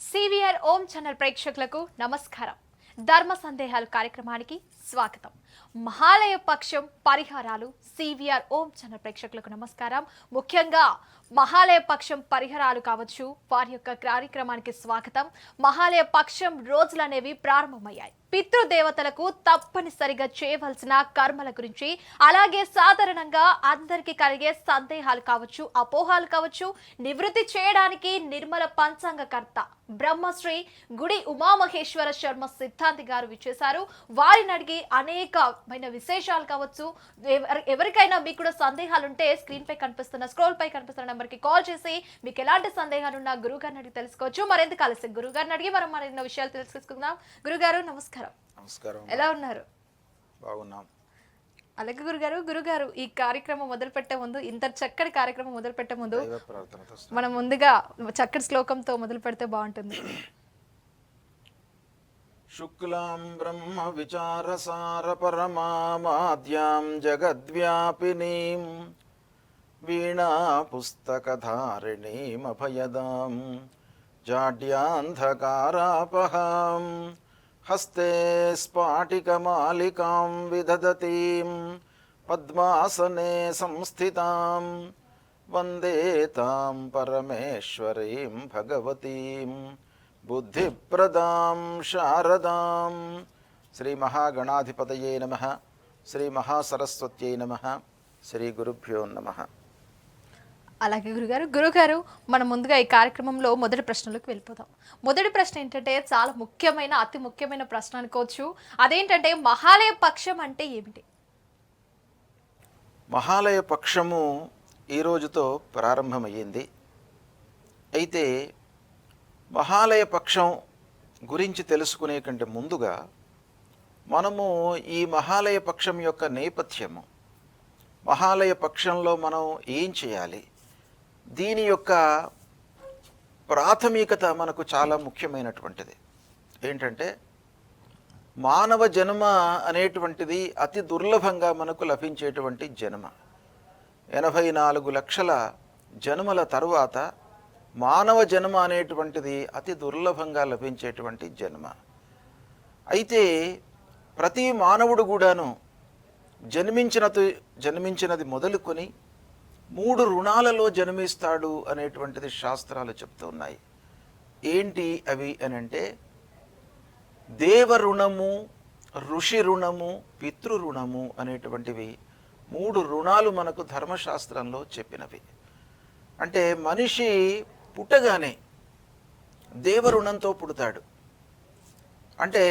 CVR ఓం channel ప్రేక్షకులకు నమస్కారం. ధర్మ సందేహాలు కార్యక్రమానికి స్వాగతం. మహాలయ పక్షం పరిహారాలు సివిఆర్ ఓం ఛానల్ ప్రేక్షకులకు నమస్కారం. ముఖ్యంగా మహాలయ పక్షం పరిహారాలు కావచ్చు, వారి యొక్క కార్యక్రమానికి స్వాగతం. మహాలయ పక్షం రోజులు అనేవి ప్రారంభమయ్యాయి. పితృదేవతలకు తప్పనిసరిగా చేయవలసిన కర్మల గురించి, అలాగే సాధారణంగా అందరికీ కలిగే సందేహాలు కావచ్చు, అపోహాలు కావచ్చు, నివృత్తి చేయడానికి నిర్మల పంచాంగకర్త బ్రహ్మశ్రీ గుడి ఉమామహేశ్వర శర్మ సిద్ధాంతి గారు విచ్చేశారు. వారిని అడిగి అనేకమైన విశేషాలు కావచ్చు, ఎవరికైనా మీకు కూడా సందేహాలు ఉంటే స్క్రీన్ పై కనిపిస్తున్న స్క్రోల్ పై కనిపిస్తున్న నెంబర్ కి కాల్ చేసి మీకు ఎలాంటి సందేహాలున్నా గురువు గారిని అడిగి తెలుసుకోవచ్చు. మరెందుకు ఆలస్యం, గురువు గారిని అడిగి మనం మరిన్ని విషయాలు తెలుసుకుందాం. గురుగారు నమస్కారం. నమస్కారం. ఎలా ఉన్నారు? బాగున్నాం. అలాగే గురుగారు ఈ కార్యక్రమం మొదలు పెట్టే ముందు, ఇంత చక్కటి కార్యక్రమం మొదలు పెట్టే ముందు మనం ముందుగా చక్కటి శ్లోకంతో మొదలు పెడితే బాగుంటుంది. శుక్లాం బ్రహ్మ విచారసార పరమాద్యాం జగద్వ్యాపినీం వీణా పుస్తకధారిణీం అభయదాం జాడ్యాంధకారాపహాం హస్తే స్ఫాటికమాలికాం విదదతీం పద్మాసనే సంస్థితాం వందే తాం పరమేశ్వరీం భగవతీం బుద్ధిప్రదాం శారదాం. శ్రీ మహాగణాధిపతయే నమః. శ్రీ మహాసరస్వత్యై నమః. శ్రీ గురుభ్యో నమః. అలాగే గురుగారు మనం ముందుగా ఈ కార్యక్రమంలో మొదటి ప్రశ్నలోకి వెళ్ళిపోతాం. మొదటి ప్రశ్న ఏంటంటే చాలా ముఖ్యమైన, అతి ముఖ్యమైన ప్రశ్న అనుకోవచ్చు. అదేంటంటే మహాలయ పక్షం అంటే ఏమిటి? మహాలయ పక్షము ఈ రోజుతో ప్రారంభమయ్యింది. అయితే మహాలయ పక్షం గురించి తెలుసుకునే కంటే ముందుగా మనము ఈ మహాలయ పక్షం యొక్క నేపథ్యము, మహాలయ పక్షంలో మనం ఏం చేయాలి, దీని యొక్క ప్రాథమికత మనకు చాలా ముఖ్యమైనటువంటిది. ఏంటంటే మానవ జన్మ అనేటువంటిది అతి దుర్లభంగా మనకు లభించేటువంటి జన్మ. 84 లక్షల జన్మల తరువాత మానవ జన్మ అనేటువంటిది అతి దుర్లభంగా లభించేటువంటి జన్మ. అయితే ప్రతి మానవుడు కూడాను జన్మించినది మొదలుకొని 3 రుణాలలో జన్మిస్తాడు అనేటువంటిది శాస్త్రాలు చెప్తూ ఉన్నాయి. ఏంటి అవి అనంటే దేవ రుణము, ఋషి రుణము, పితృ రుణము అనేటువంటివి 3 రుణాలు మనకు ధర్మశాస్త్రంలో చెప్పినవి. అంటే మనిషి పుట్టగానే దేవ రుణంతో పుడతాడు. అంటే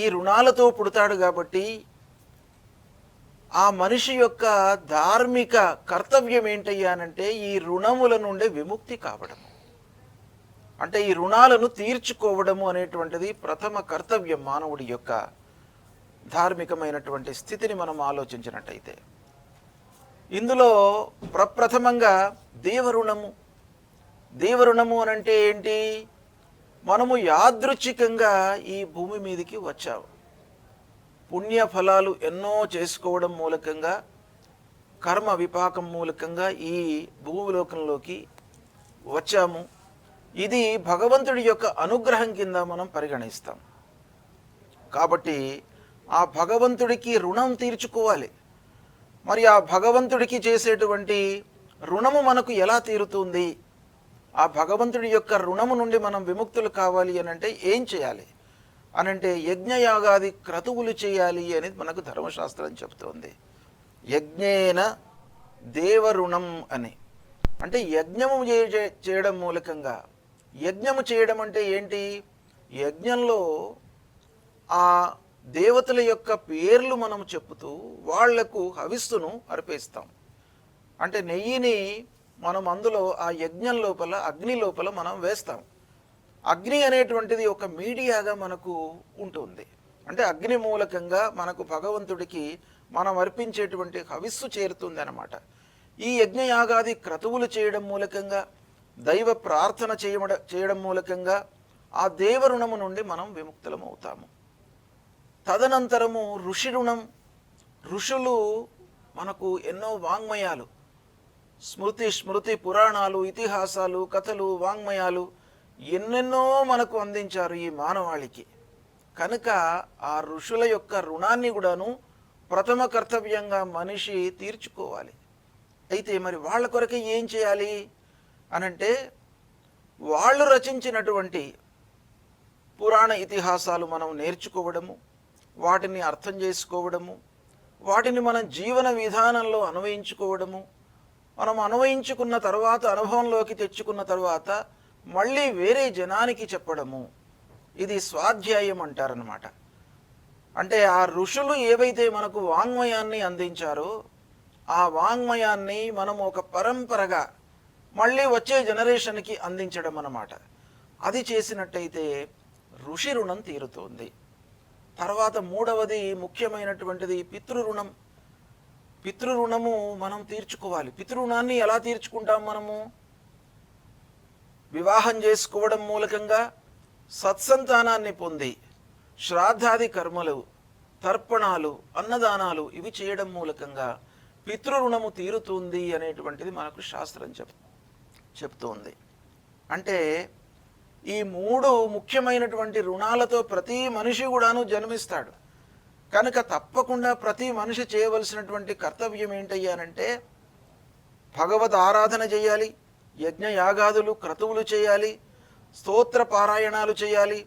ఈ రుణాలతో పుడతాడు కాబట్టి ఆ మనిషి యొక్క ధార్మిక కర్తవ్యం ఏంటయ్యానంటే ఈ రుణముల నుండి విముక్తి కావడము, అంటే ఈ రుణాలను తీర్చుకోవడము అనేటువంటిది ప్రథమ కర్తవ్యం మానవుడి యొక్క ధార్మికమైనటువంటి స్థితిని మనం ఆలోచించినట్టయితే. ఇందులో ప్రప్రథమంగా దేవరుణము అనంటే ఏంటి? మనము యాదృచ్ఛికంగా ఈ భూమి మీదకి వచ్చాము. పుణ్య ఫలాలు ఎన్నో చేసుకోవడం మూలకంగా, కర్మ విపాకం మూలకంగా ఈ భూలోకంలోకి వచ్చాము. ఇది భగవంతుడి యొక్క అనుగ్రహం కింద మనం పరిగణిస్తాం. కాబట్టి ఆ భగవంతుడికి రుణం తీర్చుకోవాలి. మరి ఆ భగవంతుడికి చేసేటువంటి రుణము మనకు ఎలా తీరుతుంది? ఆ భగవంతుడి యొక్క రుణము నుండి మనం విముక్తులు కావాలి అనంటే ఏం చేయాలి అనంటే యజ్ఞయాగాది క్రతువులు చేయాలి అనేది మనకు ధర్మశాస్త్రం చెప్తోంది. యజ్ఞేన దేవరుణం అని, అంటే యజ్ఞము చేయడం మూలకంగా. యజ్ఞము చేయడం అంటే ఏంటి? యజ్ఞంలో ఆ దేవతల యొక్క పేర్లు మనం చెప్పుతూ వాళ్లకు హవిస్సును అర్పిస్తాం. అంటే నెయ్యిని మనం అందులో ఆ యజ్ఞం లోపల, అగ్ని లోపల మనం వేస్తాం. అగ్ని అనేటువంటిది ఒక మీడియాగా మనకు ఉంటుంది. అంటే అగ్ని మూలకంగా మనకు భగవంతుడికి మనం అర్పించేటువంటి హవిస్సు చేరుతుంది అన్నమాట. ఈ యజ్ఞయాగాది క్రతువులు చేయడం మూలకంగా, దైవ ప్రార్థన చేయడం మూలకంగా ఆ దేవరుణము నుండి మనం విముక్తులమవుతాము. తదనంతరము ఋషి రుణం. ఋషులు మనకు ఎన్నో వాంగ్మయాలు, స్మృతి పురాణాలు, ఇతిహాసాలు, కథలు, వాంగ్మయాలు ఎన్నెన్నో మనకు అందించారు ఈ మానవాళికి. కనుక ఆ ఋషుల యొక్క రుణాన్ని కూడాను ప్రథమ కర్తవ్యంగా మనిషి తీర్చుకోవాలి. అయితే మరి వాళ్ళ కొరకే ఏం చేయాలి అనంటే, వాళ్ళు రచించినటువంటి పురాణ ఇతిహాసాలు మనం నేర్చుకోవడము, వాటిని అర్థం చేసుకోవడము, వాటిని మన జీవన విధానంలో అన్వయించుకోవడము, మనం అన్వయించుకున్న తర్వాత, అనుభవంలోకి తెచ్చుకున్న తర్వాత మళ్ళీ వేరే జనానికి చెప్పడము, ఇది స్వాధ్యాయం అంటారనమాట. అంటే ఆ ఋషులు ఏవైతే మనకు వాంగ్మయాన్ని అందించారో ఆ వాంగ్మయాన్ని మనం ఒక పరంపరగా మళ్ళీ వచ్చే జనరేషన్కి అందించడం అన్నమాట. అది చేసినట్టయితే ఋషి రుణం తీరుతోంది. తర్వాత మూడవది ముఖ్యమైనటువంటిది పితృరుణం. పితృరుణము మనం తీర్చుకోవాలి. పితృరుణాన్ని ఎలా తీర్చుకుంటాం మనము? వివాహం చేసుకోవడం మూలకంగా, సత్సంతానాన్ని పొంది, శ్రాద్ధాది కర్మలు, తర్పణాలు, అన్నదానాలు ఇవి చేయడం మూలకంగా పితృరుణము తీరుతుంది అనేటువంటిది మనకు శాస్త్రం చెప్తోంది. అంటే ఈ మూడు ముఖ్యమైనటువంటి రుణాలతో ప్రతి మనిషి కూడాను జన్మిస్తాడు. కనుక తప్పకుండా ప్రతి మనిషి చేయవలసినటువంటి కర్తవ్యం ఏంటయ్యానంటే, భగవద్ ఆరాధన చేయాలి, యజ్ఞయాగాదులు క్రతువులు చేయాలి, స్తోత్ర పారాయణాలు చేయాలి,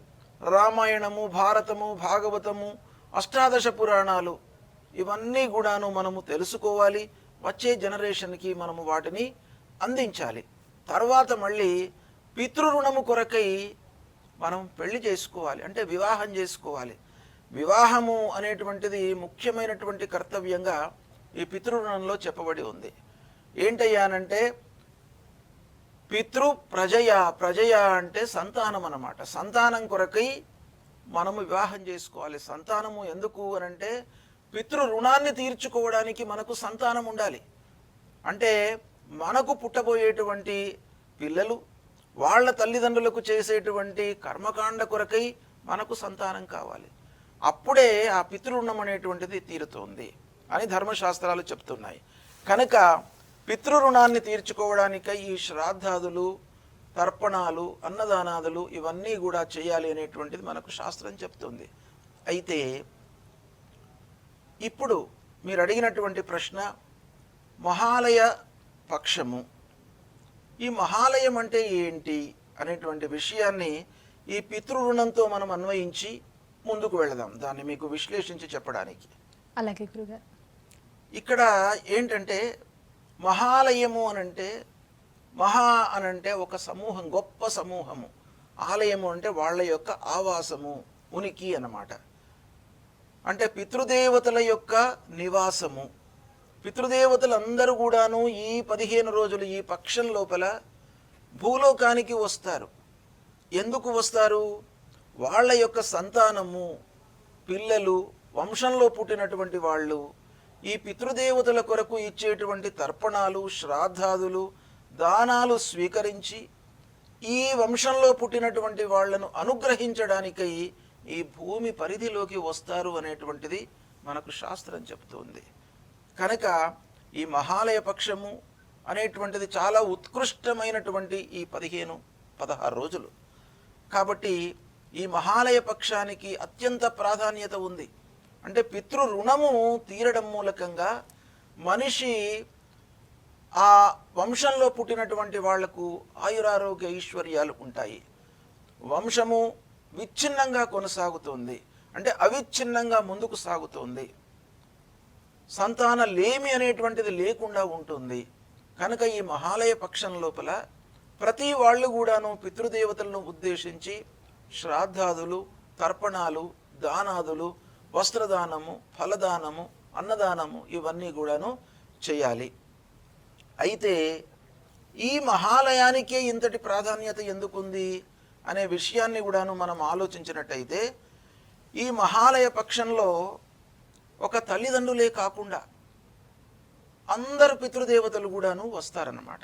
రామాయణము, భారతము, భాగవతము, అష్టాదశ పురాణాలు ఇవన్నీ కూడాను మనము తెలుసుకోవాలి. వచ్చే జనరేషన్కి మనము వాటిని అందించాలి. తర్వాత మళ్ళీ పితృరుణము కొరకై మనం పెళ్లి చేసుకోవాలి, అంటే వివాహం చేసుకోవాలి. వివాహము అనేటువంటిది ముఖ్యమైనటువంటి కర్తవ్యంగా ఈ పితృరుణంలో చెప్పబడి ఉంది. ఏంటయ్యానంటే, పితృ ప్రజయ, ప్రజయ అంటే సంతానం అన్నమాట. సంతానం కొరకై మనము వివాహం చేసుకోవాలి. సంతానము ఎందుకు అనంటే, పితృ రుణాన్ని తీర్చుకోవడానికి మనకు సంతానం ఉండాలి. అంటే మనకు పుట్టబోయేటువంటి పిల్లలు వాళ్ళ తల్లిదండ్రులకు చేసేటువంటి కర్మకాండ కొరకై మనకు సంతానం కావాలి. అప్పుడే ఆ పితృరుణం అనేటువంటిది తీరుతుంది అని ధర్మశాస్త్రాలు చెప్తున్నాయి. కనుక పితృరుణాన్ని తీర్చుకోవడానికై ఈ శ్రాద్ధాదులు, తర్పణాలు, అన్నదానాదులు ఇవన్నీ కూడా చేయాలి అనేటువంటిది మనకు శాస్త్రం చెప్తుంది. అయితే ఇప్పుడు మీరు అడిగినటువంటి ప్రశ్న మహాలయ పక్షము. ఈ మహాలయం అంటే ఏంటి అనేటువంటి విషయాన్ని ఈ పితృరుణంతో మనం అన్వయించి ముందుకు వెళదాం, దాన్ని మీకు విశ్లేషించి చెప్పడానికి. అలాగే గురుగారు. ఇక్కడ ఏంటంటే, మహాలయము అనంటే, మహా అనంటే ఒక సమూహం, గొప్ప సమూహము. ఆలయము అంటే వాళ్ళ యొక్క ఆవాసము, ఉనికి అన్నమాట. అంటే పితృదేవతల యొక్క నివాసము. పితృదేవతలందరూ కూడాను ఈ 15 రోజులు ఈ పక్షం లోపల భూలోకానికి వస్తారు. ఎందుకు వస్తారు? వాళ్ళ యొక్క సంతానము, పిల్లలు, వంశంలో పుట్టినటువంటి వాళ్ళు ఈ పితృదేవతల కొరకు ఇచ్చేటువంటి తర్పణాలు, శ్రాద్ధాదులు, దానాలు స్వీకరించి ఈ వంశంలో పుట్టినటువంటి వాళ్లను అనుగ్రహించడానికై ఈ భూమి పరిధిలోకి వస్తారు అనేటువంటిది మనకు శాస్త్రం చెప్తుంది. కనుక ఈ మహాలయ పక్షము అనేటువంటిది చాలా ఉత్కృష్టమైనటువంటి ఈ 15-16 రోజులు. కాబట్టి ఈ మహాలయ పక్షానికి అత్యంత ప్రాధాన్యత ఉంది. అంటే పితృ రుణము తీరడం మూలకంగా మనిషి ఆ వంశంలో పుట్టినటువంటి వాళ్లకు ఆయురారోగ్య ఐశ్వర్యాలు ఉంటాయి. వంశము విచ్ఛిన్నంగా కొనసాగుతుంది, అంటే అవిచ్ఛిన్నంగా ముందుకు సాగుతుంది. సంతాన లేమి అనేటువంటిది లేకుండా ఉంటుంది. కనుక ఈ మహాలయ పక్షం లోపల ప్రతి వాళ్ళు కూడాను పితృదేవతలను ఉద్దేశించి శ్రాద్ధాదులు, తర్పణాలు, దానాదులు, వస్త్రదానము, ఫలదానము, అన్నదానము ఇవన్నీ కూడాను చేయాలి. అయితే ఈ మహాలయానికే ఇంతటి ప్రాధాన్యత ఎందుకుంది అనే విషయాన్ని కూడాను మనం ఆలోచించినట్టయితే, ఈ మహాలయ పక్షంలో ఒక తల్లిదండ్రులే కాకుండా అందరు పితృదేవతలు కూడాను వస్తారన్నమాట.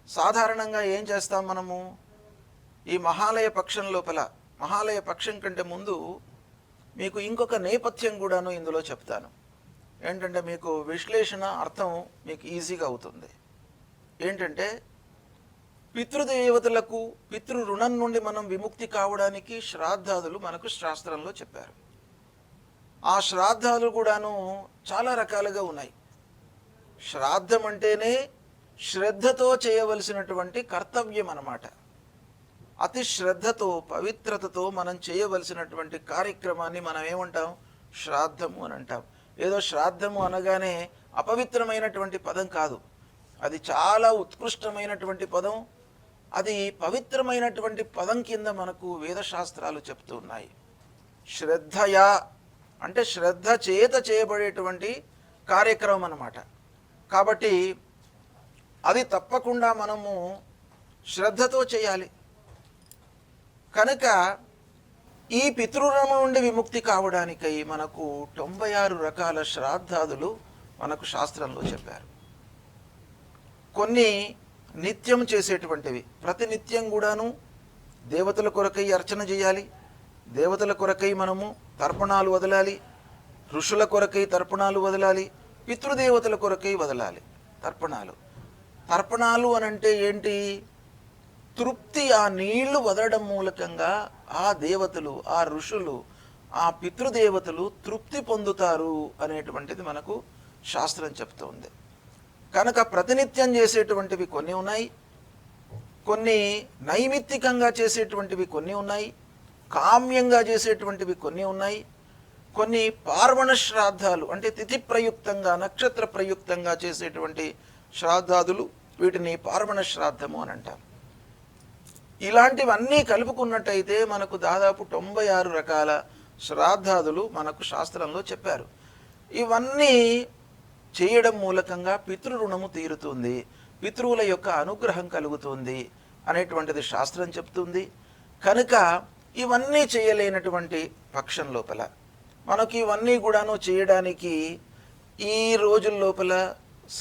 సాధారణంగా ఏం చేస్తాం మనము? ఈ మహాలయ పక్షం లోపల, మహాలయ పక్షం కంటే ముందు మీకు ఇంకొక నేపథ్యం కూడాను ఇందులో చెప్తాను. ఏంటంటే మీకు విశ్లేషణ అర్థం మీకు ఈజీగా అవుతుంది. ఏంటంటే పితృదేవతలకు పితృ రుణం నుండి మనం విముక్తి కావడానికి శ్రాద్ధాదులు మనకు శాస్త్రంలో చెప్పారు. ఆ శ్రాద్ధాలు కూడాను చాలా రకాలుగా ఉన్నాయి. శ్రాద్ధం అంటేనే శ్రద్ధతో చేయవలసినటువంటి కర్తవ్యం అన్నమాట. అతి శ్రద్ధతో పవిత్రతతో మనం చేయవలసినటువంటి కార్యక్రమాన్ని మనం ఏమంటాం? శ్రాద్ధము అని అంటాం. ఏదో శ్రాద్ధము అనగానే అపవిత్రమైనటువంటి పదం కాదు, అది చాలా ఉత్కృష్టమైనటువంటి పదం. అది పవిత్రమైనటువంటి పదం కింద మనకు వేదశాస్త్రాలు చెప్తూ ఉన్నాయి. శ్రద్ధయా అంటే శ్రద్ధ చేత చేయబడేటువంటి కార్యక్రమం అన్నమాట. కాబట్టి అది తప్పకుండా మనము శ్రద్ధతో చేయాలి. కనుక ఈ పితృరుణం నుండి విముక్తి కావడానికై మనకు 96 రకాల శ్రాద్ధాదులు మనకు శాస్త్రంలో చెప్పారు. కొన్ని నిత్యం చేసేటువంటివి, ప్రతినిత్యం కూడాను దేవతల కొరకై అర్చన చేయాలి, దేవతల కొరకై మనము తర్పణాలు వదలాలి, ఋషుల కొరకై తర్పణాలు వదలాలి, పితృదేవతల కొరకై వదలాలి తర్పణాలు. తర్పణాలు అనంటే ఏంటి? తృప్తి, ఆ నీళ్లు వదలడం మూలకంగా ఆ దేవతలు, ఆ ఋషులు, ఆ పితృదేవతలు తృప్తి పొందుతారు అనేటువంటిది మనకు శాస్త్రం చెప్తోంది. కనుక ప్రతినిత్యం చేసేటువంటివి కొన్ని ఉన్నాయి, కొన్ని నైమిత్తికంగా చేసేటువంటివి కొన్ని ఉన్నాయి, కామ్యంగా చేసేటువంటివి కొన్ని ఉన్నాయి, కొన్ని పార్వణ శ్రాద్ధాలు అంటే తిథి ప్రయుక్తంగా నక్షత్ర ప్రయుక్తంగా చేసేటువంటి శ్రాద్ధాదులు, వీటిని పార్వణ శ్రాద్ధము అని అంటాం. ఇలాంటివన్నీ కలుపుకున్నట్టయితే మనకు దాదాపు 96 రకాల శ్రాద్ధాదులు మనకు శాస్త్రంలో చెప్పారు. ఇవన్నీ చేయడం మూలకంగా పితృరుణము తీరుతుంది, పితృవుల యొక్క అనుగ్రహం కలుగుతుంది అనేటువంటిది శాస్త్రం చెప్తుంది. కనుక ఇవన్నీ చేయలేనటువంటి పక్షం లోపల మనకు ఇవన్నీ కూడాను చేయడానికి ఈ రోజుల లోపల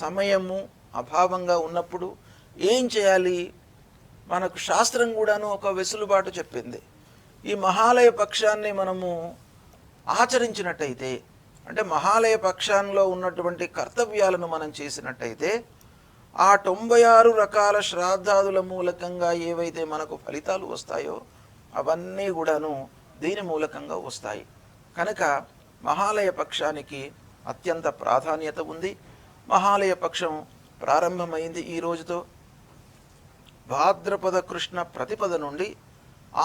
సమయము అభావంగా ఉన్నప్పుడు ఏం చేయాలి? మనకు శాస్త్రం కూడాను ఒక వెసులుబాటు చెప్పింది. ఈ మహాలయ పక్షాన్ని మనము ఆచరించినట్టయితే, అంటే మహాలయ పక్షాల్లో ఉన్నటువంటి కర్తవ్యాలను మనం చేసినట్టయితే, ఆ 96 రకాల శ్రాద్ధాదుల మూలకంగా ఏవైతే మనకు ఫలితాలు వస్తాయో అవన్నీ కూడాను దీని మూలకంగా వస్తాయి. కనుక మహాలయ పక్షానికి అత్యంత ప్రాధాన్యత ఉంది. మహాలయ పక్షం ప్రారంభమైంది ఈ రోజుతో. భాద్రపద కృష్ణ ప్రతిపద నుండి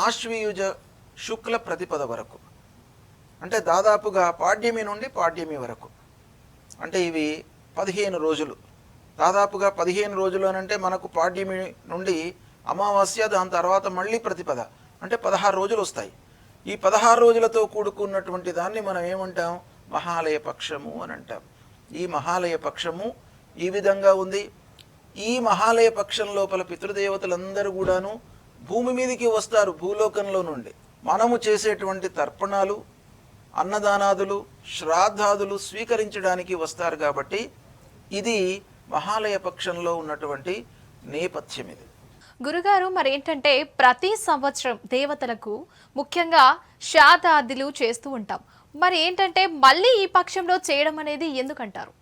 ఆశ్వయుజ శుక్ల ప్రతిపద వరకు, అంటే దాదాపుగా పాడ్యమి నుండి పాడ్యమి వరకు, అంటే ఇవి 15 రోజులు. దాదాపుగా 15 రోజులు అని అంటే మనకు పాడ్యమి నుండి అమావాస్య, దాని తర్వాత మళ్ళీ ప్రతిపద, అంటే 16 రోజులు వస్తాయి. ఈ 16 రోజులతో కూడుకున్నటువంటి దాన్ని మనం ఏమంటాం? మహాలయ పక్షము అని అంటాం. ఈ మహాలయ పక్షము ఈ విధంగా ఉంది. ఈ మహాలయ పక్షం లోపల పితృదేవతలందరూ కూడాను భూమి మీదకి వస్తారు. భూలోకంలో నుండి మనము చేసేటువంటి తర్పణాలు, అన్నదానాదులు, శ్రాద్ధాదులు స్వీకరించడానికి వస్తారు. కాబట్టి ఇది మహాలయ పక్షంలో ఉన్నటువంటి నేపథ్యం. ఇది గురుగారు, మరి ఏంటంటే ప్రతి సంవత్సరం దేవతలకు ముఖ్యంగా శ్రాద్ధాదులు చేస్తూ ఉంటాం. మరి ఏంటంటే మళ్ళీ ఈ పక్షంలో చేయడం అనేది ఎందుకంటారు?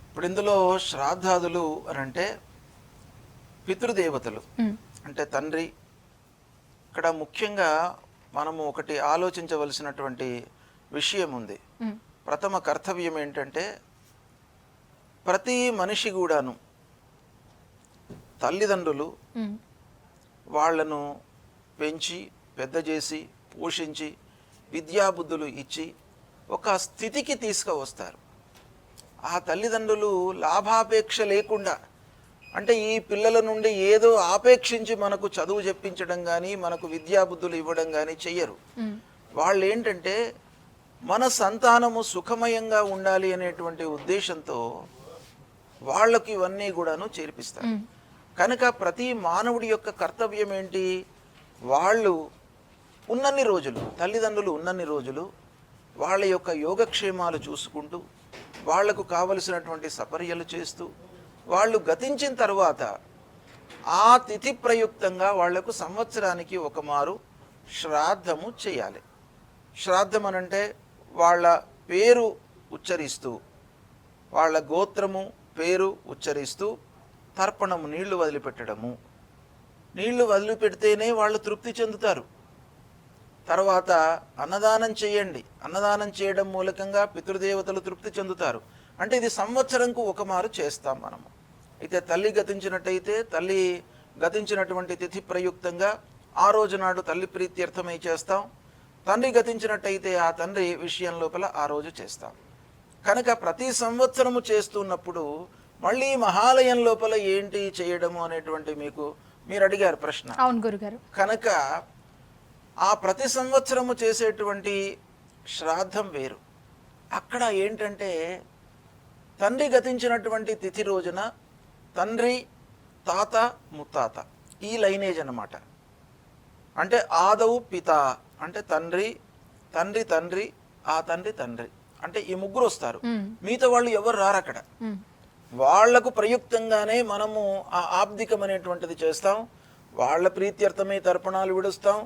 ఇప్పుడు ఇందులో శ్రాద్ధాదులు అని అంటే పితృదేవతలు అంటే తండ్రి. ఇక్కడ ముఖ్యంగా మనము ఒకటి ఆలోచించవలసినటువంటి విషయం ఉంది. ప్రథమ కర్తవ్యం ఏంటంటే ప్రతి మనిషి కూడాను తల్లిదండ్రులు వాళ్లను పెంచి పెద్ద చేసి పోషించి విద్యాబుద్ధులు ఇచ్చి ఒక స్థితికి తీసుకువస్తారు. ఆ తల్లిదండ్రులు లాభాపేక్ష లేకుండా, అంటే ఈ పిల్లల నుండి ఏదో ఆపేక్షించి మనకు చదువు చెప్పించడం కానీ మనకు విద్యాబుద్ధులు ఇవ్వడం కానీ చెయ్యరు. వాళ్ళు ఏంటంటే మన సంతానము సుఖమయంగా ఉండాలి అనేటువంటి ఉద్దేశంతో వాళ్ళకి ఇవన్నీ కూడాను చేర్పిస్తారు. కనుక ప్రతి మానవుడి యొక్క కర్తవ్యం ఏంటి? వాళ్ళు ఉన్నన్ని రోజులు, తల్లిదండ్రులు ఉన్నన్ని రోజులు వాళ్ళ యొక్క యోగక్షేమాలు చూసుకుంటూ, వాళ్లకు కావలసినటువంటి సపర్యలు చేస్తూ, వాళ్ళు గతించిన తర్వాత ఆ తిథి ప్రయుక్తంగా వాళ్లకు సంవత్సరానికి ఒక మారు శ్రాద్ధము చేయాలి. శ్రాద్ధం అనంటే వాళ్ళ పేరు ఉచ్చరిస్తూ, వాళ్ళ గోత్రము పేరు ఉచ్చరిస్తూ తర్పణము నీళ్లు వదిలిపెట్టడము నీళ్లు వదిలిపెడితేనే వాళ్ళు తృప్తి చెందుతారు. తర్వాత అన్నదానం చేయండి, అన్నదానం చేయడం మూలకంగా పితృదేవతలు తృప్తి చెందుతారు. అంటే ఇది సంవత్సరంకు ఒక మారు చేస్తాం మనము. అయితే తల్లి గతించినట్టయితే తల్లి గతించినటువంటి తిథి ప్రయుక్తంగా ఆ రోజు నాడు తల్లి ప్రీత్యర్థమై చేస్తాం. తండ్రి గతించినట్టయితే ఆ తండ్రి విషయం లోపల ఆ రోజు చేస్తాం. కనుక ప్రతి సంవత్సరము చేస్తున్నప్పుడు మళ్ళీ మహాలయం లోపల ఏంటి చేయడము అనేటువంటి మీరు అడిగారు ప్రశ్న. అవును గురుగారు. కనుక ఆ ప్రతి సంవత్సరము చేసేటువంటి శ్రాద్ధం వేరు. అక్కడ ఏంటంటే తండ్రి గతించినటువంటి తిథి రోజున తండ్రి, తాత, ముత్తాత ఈ లైనేజ్ అన్నమాట. అంటే ఆదవు పిత అంటే తండ్రి, తండ్రి తండ్రి, ఆ తండ్రి తండ్రి అంటే ఈ ముగ్గురు వస్తారు. మిగతా వాళ్ళు ఎవరు రారు అక్కడ. వాళ్లకు ప్రయుక్తంగానే మనము ఆ ఆబ్దికం అనేటువంటిది చేస్తాం. వాళ్ళ ప్రీత్యర్థమై తర్పణాలు విడుస్తాం,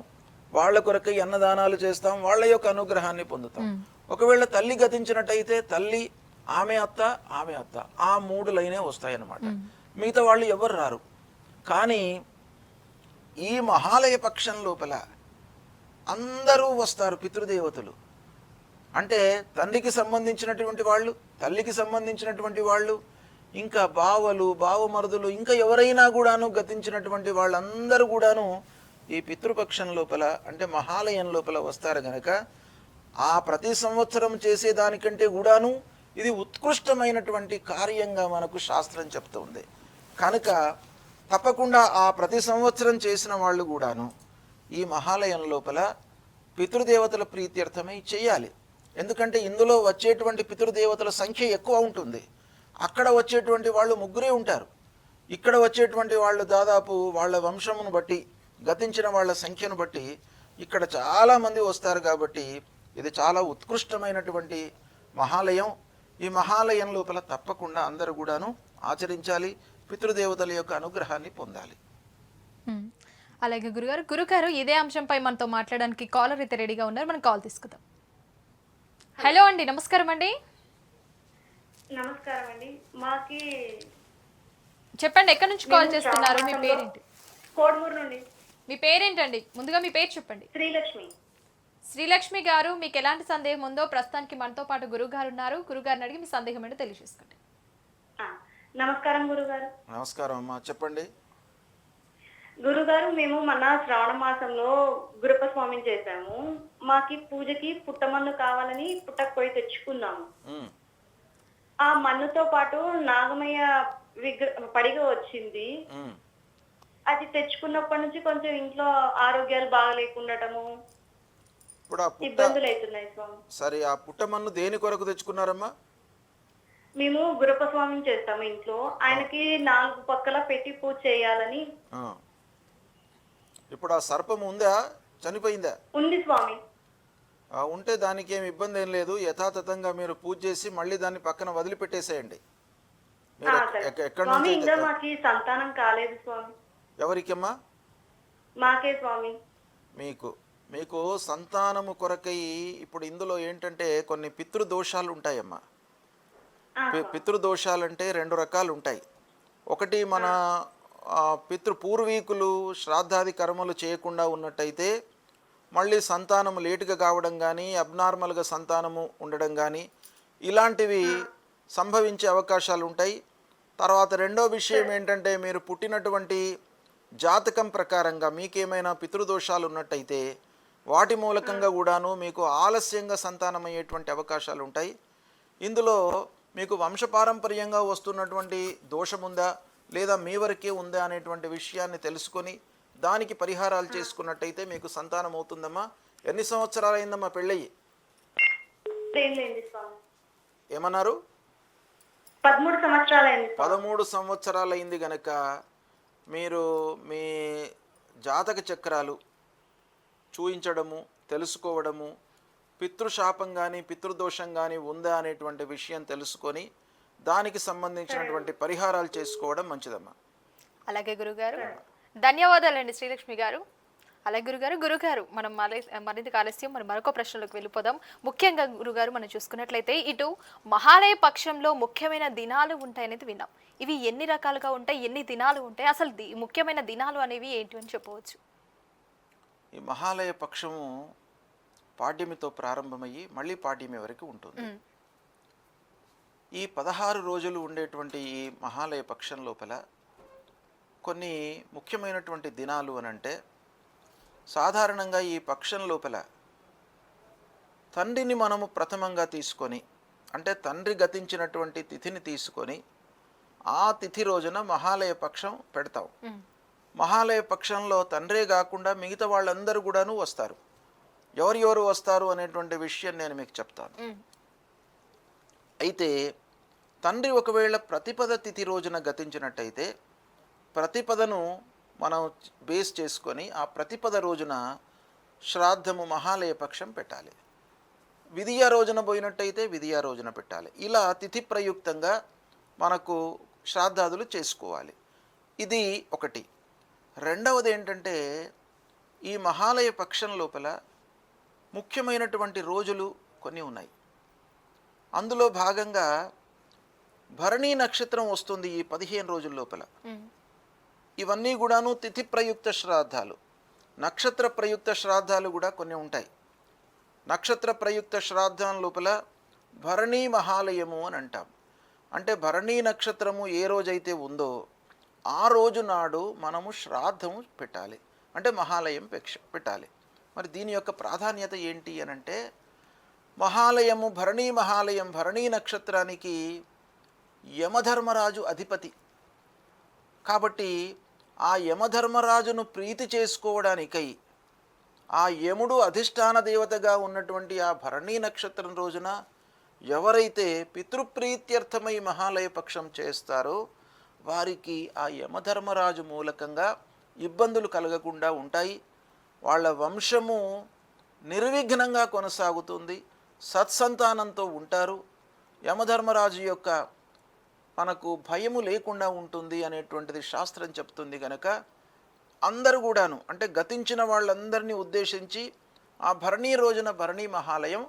వాళ్ళ కొరకై అన్నదానాలు చేస్తాం, వాళ్ళ యొక్క అనుగ్రహాన్ని పొందుతాం. ఒకవేళ తల్లి గతించినట్టయితే తల్లి, ఆమె అత్త, ఆమె అత్త ఆ మూడు లైనే వస్తాయన్నమాట. మిగతా వాళ్ళు ఎవరు రారు. కానీ ఈ మహాలయ పక్షం లోపల అందరూ వస్తారు పితృదేవతలు. అంటే తండ్రికి సంబంధించినటువంటి వాళ్ళు, తల్లికి సంబంధించినటువంటి వాళ్ళు, ఇంకా బావలు, బావమరుదులు, ఇంకా ఎవరైనా కూడాను గతించినటువంటి వాళ్ళందరూ కూడాను ఈ పితృపక్షం లోపల అంటే మహాలయం లోపల వస్తారు. గనక ఆ ప్రతి సంవత్సరం చేసేదానికంటే కూడాను ఇది ఉత్కృష్టమైనటువంటి కార్యంగా మనకు శాస్త్రం చెప్తుంది. కనుక తప్పకుండా ఆ ప్రతి సంవత్సరం చేసిన వాళ్ళు కూడాను ఈ మహాలయం లోపల పితృదేవతల ప్రీత్యర్థమై చేయాలి. ఎందుకంటే ఇందులో వచ్చేటువంటి పితృదేవతల సంఖ్య ఎక్కువ ఉంటుంది. అక్కడ వచ్చేటువంటి వాళ్ళు ముగ్గురే ఉంటారు. ఇక్కడ వచ్చేటువంటి వాళ్ళు దాదాపు వాళ్ళ వంశమును బట్టి, గతించిన వాళ్ళ సంఖ్యను బట్టి ఇక్కడ చాలామంది వస్తారు. కాబట్టి ఇది చాలా ఉత్కృష్టమైనటువంటి మహాలయం. ఈ మహాలయం లోపల తప్పకుండా అందరూ కూడాను ఆచరించాలి, పితృదేవతల యొక్క అనుగ్రహాన్ని పొందాలి. అలాగే గురుగారు ఇదే అంశంపై మనతో మాట్లాడడానికి కాలర్ అయితే రెడీగా ఉన్నారు. మనం కాల్ తీసుకుందాం. హలో అండి, నమస్కారం అండి. నమస్కారం అండి. మాకి చెప్పండి, ఎక్కడి నుంచి కాల్ చేస్తున్నారు? మీ పేరేంటి? కోడమూరు నుండి. మీ పేరేంటండి? ముందుగా మీ పేరు చెప్పండి. శ్రీలక్ష్మి. శ్రీలక్ష్మి గారు, మీకు ఎలాంటి సందేహం ఉందో ప్రస్తుతానికి మనతో పాటు గురుగారు ఉన్నారు. గురుగారిని అడిగి మీ సందేహం ఏంటో తెలియజేసుకోండి. నమస్కారం గురుగారు. నమస్కారం అమ్మా, చెప్పండి. గురుగారు, మేము మన శ్రావణ మాసంలో గురప్ప స్వామిని చేశాము. మాకి పూజకి పుట్టమన్ను కావాలని పుట్టకు పోయి తెచ్చుకున్నాము. ఆ మన్నుతో పాటు నాగమయ్య పడిగ వచ్చింది. అది తెచ్చుకున్నప్పటి నుంచి కొంచెం ఇంట్లో ఆరోగ్యాలు బాగలేకుండటము, ఇబ్బందులు అవుతున్నాయి స్వామి. సరే, ఆ పుట్టమన్ను దేని కొరకు తెచ్చుకున్నారమ్మా? మేము గురప్ప స్వామిని చేస్తాము ఇంట్లో. ఆయనకి 4 పక్కల పెట్టి పూజ చేయాలని. ఇప్పుడు ఆ సర్పం ఉందా, చనిపోయిందా? ఉంది స్వామి. ఉంటే దానికి ఏమి ఇబ్బంది ఏం లేదు. యథాతథంగా మీరు పూజ చేసి మళ్ళీ దాన్ని పక్కన వదిలిపెట్టేసేయండి. ఎక్కడి నుంచి? ఇంకా మాకి సంతానం కాలేదు స్వామి. ఎవరికమ్మా? మాకే స్వామి. మీకు సంతానము కొరకై ఇప్పుడు ఇందులో ఏంటంటే కొన్ని పితృదోషాలు ఉంటాయమ్మా. పితృదోషాలంటే 2 రకాలు ఉంటాయి. ఒకటి, మన పూర్వీకులు శ్రాద్ధాది కర్మలు చేయకుండా ఉన్నట్టయితే మళ్ళీ సంతానం లేటుగా కావడం కానీ, అబ్నార్మల్గా సంతానము ఉండడం కానీ ఇలాంటివి సంభవించే అవకాశాలు ఉంటాయి. తర్వాత రెండో విషయం ఏంటంటే, మీరు పుట్టినటువంటి జాతకం ప్రకారంగా మీకేమైనా పితృదోషాలు ఉన్నట్టయితే వాటి మూలకంగా కూడాను మీకు ఆలస్యంగా సంతానం అయ్యేటువంటి అవకాశాలు ఉంటాయి. ఇందులో మీకు వంశపారంపర్యంగా వస్తున్నటువంటి దోషముందా లేదా మీ వరకే ఉందా అనేటువంటి విషయాన్ని తెలుసుకొని దానికి పరిహారాలు చేసుకున్నట్టయితే మీకు సంతానం అవుతుందమ్మా. ఎన్ని సంవత్సరాలు అయిందమ్మా పెళ్ళయి? ఏమన్నారు? 13 సంవత్సరాలు అయింది. 13 సంవత్సరాలు అయింది. గనక మీరు మీ జాతక చక్రాలు చూయించడము, తెలుసుకోవడము, పితృశాపం కానీ పితృదోషం కానీ ఉందా అనేటువంటి విషయం తెలుసుకొని దానికి సంబంధించినటువంటి పరిహారాలు చేసుకోవడం మంచిదమ్మా. అలాగే గురుగారు, ధన్యవాదాలండి శ్రీలక్ష్మి గారు. అలాగే గురుగారు మనం మరింత ఆలస్యం మరి మరొక ప్రశ్నలోకి వెళ్ళిపోదాం. ముఖ్యంగా గురుగారు మనం చూసుకున్నట్లయితే ఇటు మహాలయ పక్షంలో ముఖ్యమైన దినాలు ఉంటాయనేది విన్నాం. ఇవి ఎన్ని రకాలుగా ఉంటాయి, ఎన్ని దినాలు ఉంటాయి, అసలు ముఖ్యమైన దినాలు అనేవి ఏంటి అని చెప్పవచ్చు? ఈ మహాలయ పక్షము పాడ్యమితో ప్రారంభమయ్యి మళ్ళీ పాడ్యమి వరకు ఉంటుంది. ఈ 16 రోజులు ఉండేటువంటి ఈ మహాలయ పక్షం లోపల కొన్ని ముఖ్యమైనటువంటి దినాలు అనంటే, సాధారణంగా ఈ పక్షం లోపల తండ్రిని మనము ప్రథమంగా తీసుకొని, అంటే తండ్రి గతించినటువంటి తిథిని తీసుకొని ఆ తిథి రోజున మహాలయ పక్షం పెడతాం. మహాలయ పక్షంలో తండ్రే కాకుండా మిగతా వాళ్ళందరూ కూడాను వస్తారు. ఎవరెవరు వస్తారు అనేటువంటి విషయం నేను మీకు చెప్తాను. అయితే తండ్రి ఒకవేళ ప్రతిపద తిథి రోజున గతించినట్టయితే ప్రతిపదను మనం బేస్ చేసుకొని ఆ ప్రతిపద రోజున శ్రాద్ధము మహాలయ పక్షం పెట్టాలి. విధియ రోజున పోయినట్టయితే విధియ రోజున పెట్టాలి. ఇలా తిథి ప్రయుక్తంగా మనకు శ్రాద్ధాదులు చేసుకోవాలి. ఇది ఒకటి. రెండవది ఏంటంటే, ఈ మహాలయ పక్షం లోపల ముఖ్యమైనటువంటి రోజులు కొన్ని ఉన్నాయి. అందులో భాగంగా భరణీ నక్షత్రం వస్తుంది ఈ 15 రోజుల లోపల. ఇవన్నీ కూడాను తిథి ప్రయుక్త శ్రాద్ధాలు. నక్షత్ర ప్రయుక్త శ్రాద్ధాలు కూడా కొన్ని ఉంటాయి. నక్షత్ర ప్రయుక్త శ్రాద్ధం లోపల భరణీ మహాలయము అని అంటాం. అంటే భరణీ నక్షత్రము ఏ రోజైతే ఉందో ఆ రోజు నాడు మనము శ్రాద్ధము పెట్టాలి, అంటే మహాలయం పెట్టాలి. మరి దీని యొక్క ప్రాధాన్యత ఏంటి అని అంటే, మహాలయము భరణీ మహాలయం భరణీ నక్షత్రానికి యమధర్మరాజు అధిపతి కాబట్టి ఆ యమధర్మరాజును ప్రీతి చేసుకోవడానికై ఆ యముడు అధిష్టాన దేవతగా ఉన్నటువంటి ఆ భరణీ నక్షత్రం రోజున ఎవరైతే పితృప్రీత్యర్థమై మహాలయ పక్షం చేస్తారో వారికి ఆ యమధర్మరాజు మూలకంగా ఇబ్బందులు కలగకుండా ఉంటాయి. వాళ్ళ వంశము నిర్విఘ్నంగా కొనసాగుతుంది, సత్సంతానంతో ఉంటారు, యమధర్మరాజు యొక్క మనకు భయము లేకుండా ఉంటుంది అనేటువంటిది శాస్త్రం చెప్తుంది. కనుక అందరూ కూడాను, అంటే గతించిన వాళ్ళందరినీ ఉద్దేశించి ఆ భరణీ రోజున భరణీ మహాలయం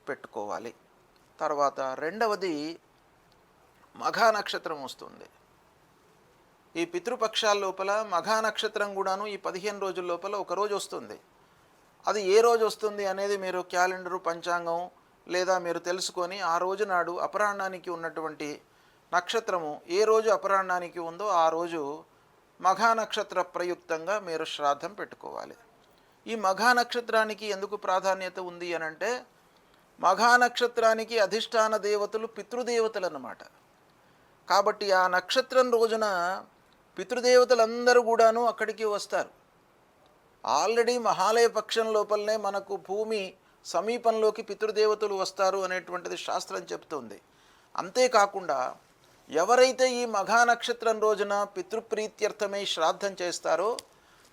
పెట్టుకోవాలి. తర్వాత రెండవది మఘా నక్షత్రం వస్తుంది. ఈ పితృపక్షాల లోపల మఘా నక్షత్రం కూడాను ఈ 15 రోజుల లోపల ఒకరోజు వస్తుంది. అది ఏ రోజు వస్తుంది అనేది మీరు క్యాలెండరు పంచాంగం లేదా మీరు తెలుసుకొని ఆ రోజు నాడు అపరాహ్నానికి ఉన్నటువంటి నక్షత్రము ఏ రోజు అపరాహ్నానికి ఉందో ఆ రోజు మఘా నక్షత్ర ప్రయుక్తంగా మీరు శ్రాద్ధం పెట్టుకోవాలి. ఈ మఘా నక్షత్రానికి ఎందుకు ప్రాధాన్యత ఉంది అని అంటే, మఘా నక్షత్రానికి అధిష్టాన దేవతలు పితృదేవతలు అన్నమాట. కాబట్టి ఆ నక్షత్రం రోజున పితృదేవతలందరూ కూడాను అక్కడికి వస్తారు. ఆల్రెడీ మహాలయ పక్షం లోపలనే మనకు భూమి సమీపంలోకి పితృదేవతలు వస్తారు అనేటువంటిది శాస్త్రం చెప్తుంది. అంతేకాకుండా ఎవరైతే ఈ మఘా నక్షత్రం రోజున పితృప్రీత్యర్థమై శ్రాద్ధం చేస్తారో